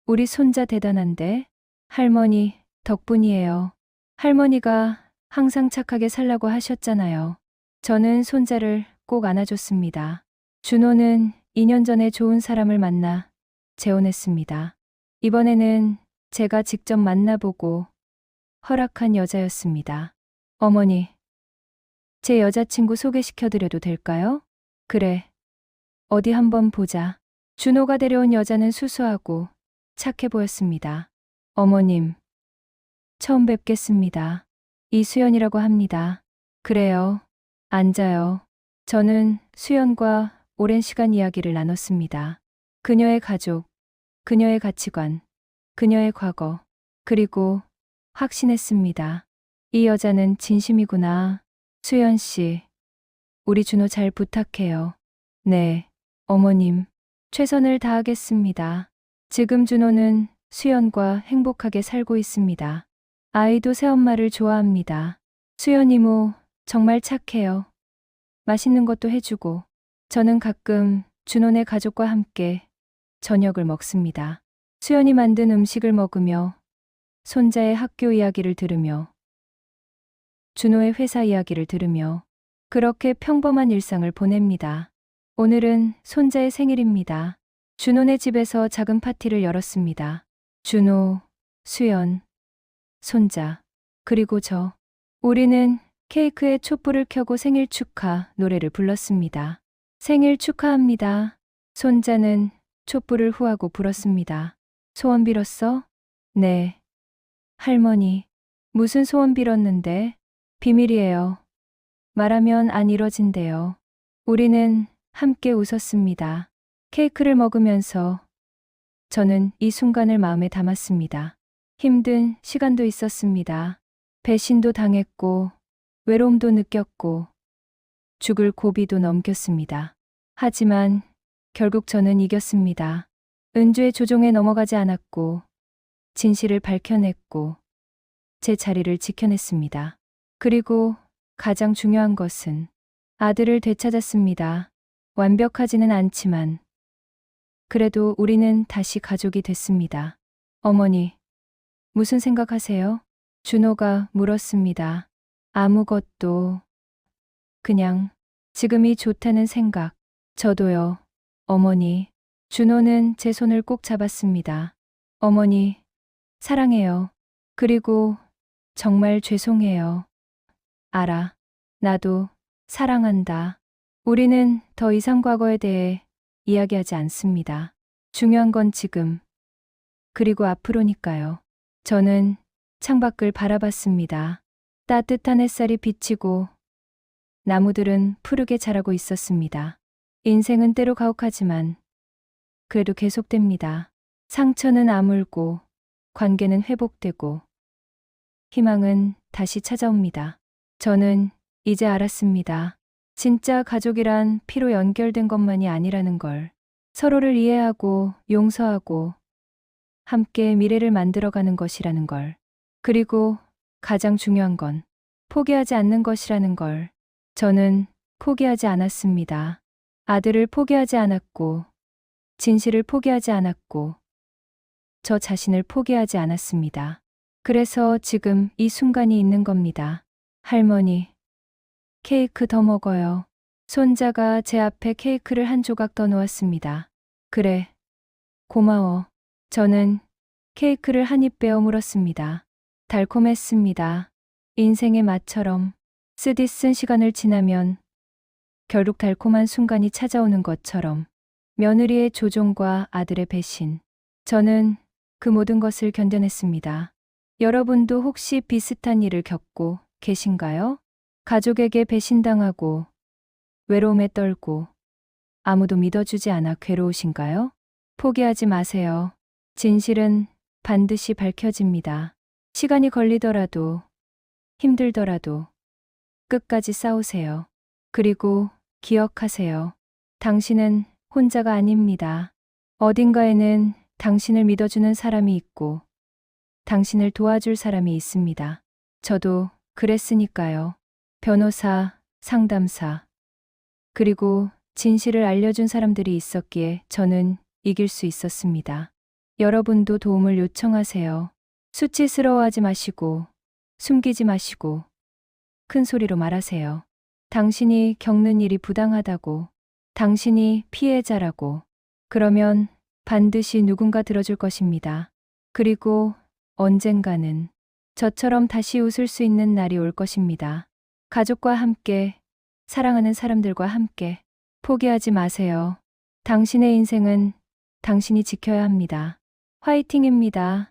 우리 손자 대단한데? 할머니, 덕분이에요. 할머니가 항상 착하게 살라고 하셨잖아요. 저는 손자를 꼭 안아줬습니다. 준호는 2년 전에 좋은 사람을 만나 재혼했습니다. 이번에는 제가 직접 만나보고 허락한 여자였습니다. 어머니, 제 여자친구 소개시켜드려도 될까요? 그래, 어디 한번 보자. 준호가 데려온 여자는 수수하고 착해 보였습니다. 어머님, 처음 뵙겠습니다. 이수연이라고 합니다. 그래요. 앉아요. 저는 수연과 오랜 시간 이야기를 나눴습니다. 그녀의 가족, 그녀의 가치관, 그녀의 과거, 그리고 확신했습니다. 이 여자는 진심이구나. 수연 씨, 우리 준호 잘 부탁해요. 네, 어머님, 최선을 다하겠습니다. 지금 준호는 수연과 행복하게 살고 있습니다. 아이도 새엄마를 좋아합니다. 수연 이모 정말 착해요. 맛있는 것도 해주고 저는 가끔 준호네 가족과 함께 저녁을 먹습니다. 수연이 만든 음식을 먹으며 손자의 학교 이야기를 들으며 준호의 회사 이야기를 들으며 그렇게 평범한 일상을 보냅니다. 오늘은 손자의 생일입니다. 준호네 집에서 작은 파티를 열었습니다. 준호, 수연, 손자, 그리고 저. 우리는 케이크에 촛불을 켜고 생일 축하 노래를 불렀습니다. 생일 축하합니다. 손자는 촛불을 후하고 불었습니다. 소원 빌었어? 네. 할머니, 무슨 소원 빌었는데? 비밀이에요. 말하면 안 이뤄진대요. 우리는 함께 웃었습니다. 케이크를 먹으면서 저는 이 순간을 마음에 담았습니다. 힘든 시간도 있었습니다. 배신도 당했고, 외로움도 느꼈고, 죽을 고비도 넘겼습니다. 하지만 결국 저는 이겼습니다. 은주의 조종에 넘어가지 않았고, 진실을 밝혀냈고, 제 자리를 지켜냈습니다. 그리고 가장 중요한 것은 아들을 되찾았습니다. 완벽하지는 않지만, 그래도 우리는 다시 가족이 됐습니다. 어머니, 무슨 생각하세요? 준호가 물었습니다. 아무것도. 그냥 지금이 좋다는 생각. 저도요. 어머니. 준호는 제 손을 꼭 잡았습니다. 어머니, 사랑해요. 그리고 정말 죄송해요. 알아. 나도 사랑한다. 우리는 더 이상 과거에 대해 이야기하지 않습니다. 중요한 건 지금, 그리고 앞으로니까요. 저는 창밖을 바라봤습니다. 따뜻한 햇살이 비치고 나무들은 푸르게 자라고 있었습니다. 인생은 때로 가혹하지만 그래도 계속됩니다. 상처는 아물고 관계는 회복되고 희망은 다시 찾아옵니다. 저는 이제 알았습니다. 진짜 가족이란 피로 연결된 것만이 아니라는 걸. 서로를 이해하고 용서하고 함께 미래를 만들어가는 것이라는 걸. 그리고 가장 중요한 건 포기하지 않는 것이라는 걸. 저는 포기하지 않았습니다. 아들을 포기하지 않았고, 진실을 포기하지 않았고, 저 자신을 포기하지 않았습니다. 그래서 지금 이 순간이 있는 겁니다. 할머니, 케이크 더 먹어요. 손자가 제 앞에 케이크를 한 조각 더 놓았습니다. 그래, 고마워. 저는 케이크를 한 입 베어 물었습니다. 달콤했습니다. 인생의 맛처럼 쓰디쓴 시간을 지나면 결국 달콤한 순간이 찾아오는 것처럼 며느리의 조종과 아들의 배신. 저는 그 모든 것을 견뎌냈습니다. 여러분도 혹시 비슷한 일을 겪고 계신가요? 가족에게 배신당하고 외로움에 떨고 아무도 믿어주지 않아 괴로우신가요? 포기하지 마세요. 진실은 반드시 밝혀집니다. 시간이 걸리더라도 힘들더라도 끝까지 싸우세요. 그리고 기억하세요. 당신은 혼자가 아닙니다. 어딘가에는 당신을 믿어주는 사람이 있고, 당신을 도와줄 사람이 있습니다. 저도 그랬으니까요. 변호사, 상담사, 그리고 진실을 알려준 사람들이 있었기에 저는 이길 수 있었습니다. 여러분도 도움을 요청하세요. 수치스러워하지 마시고, 숨기지 마시고, 큰 소리로 말하세요. 당신이 겪는 일이 부당하다고, 당신이 피해자라고, 그러면 반드시 누군가 들어줄 것입니다. 그리고 언젠가는 저처럼 다시 웃을 수 있는 날이 올 것입니다. 가족과 함께, 사랑하는 사람들과 함께 포기하지 마세요. 당신의 인생은 당신이 지켜야 합니다. 화이팅입니다.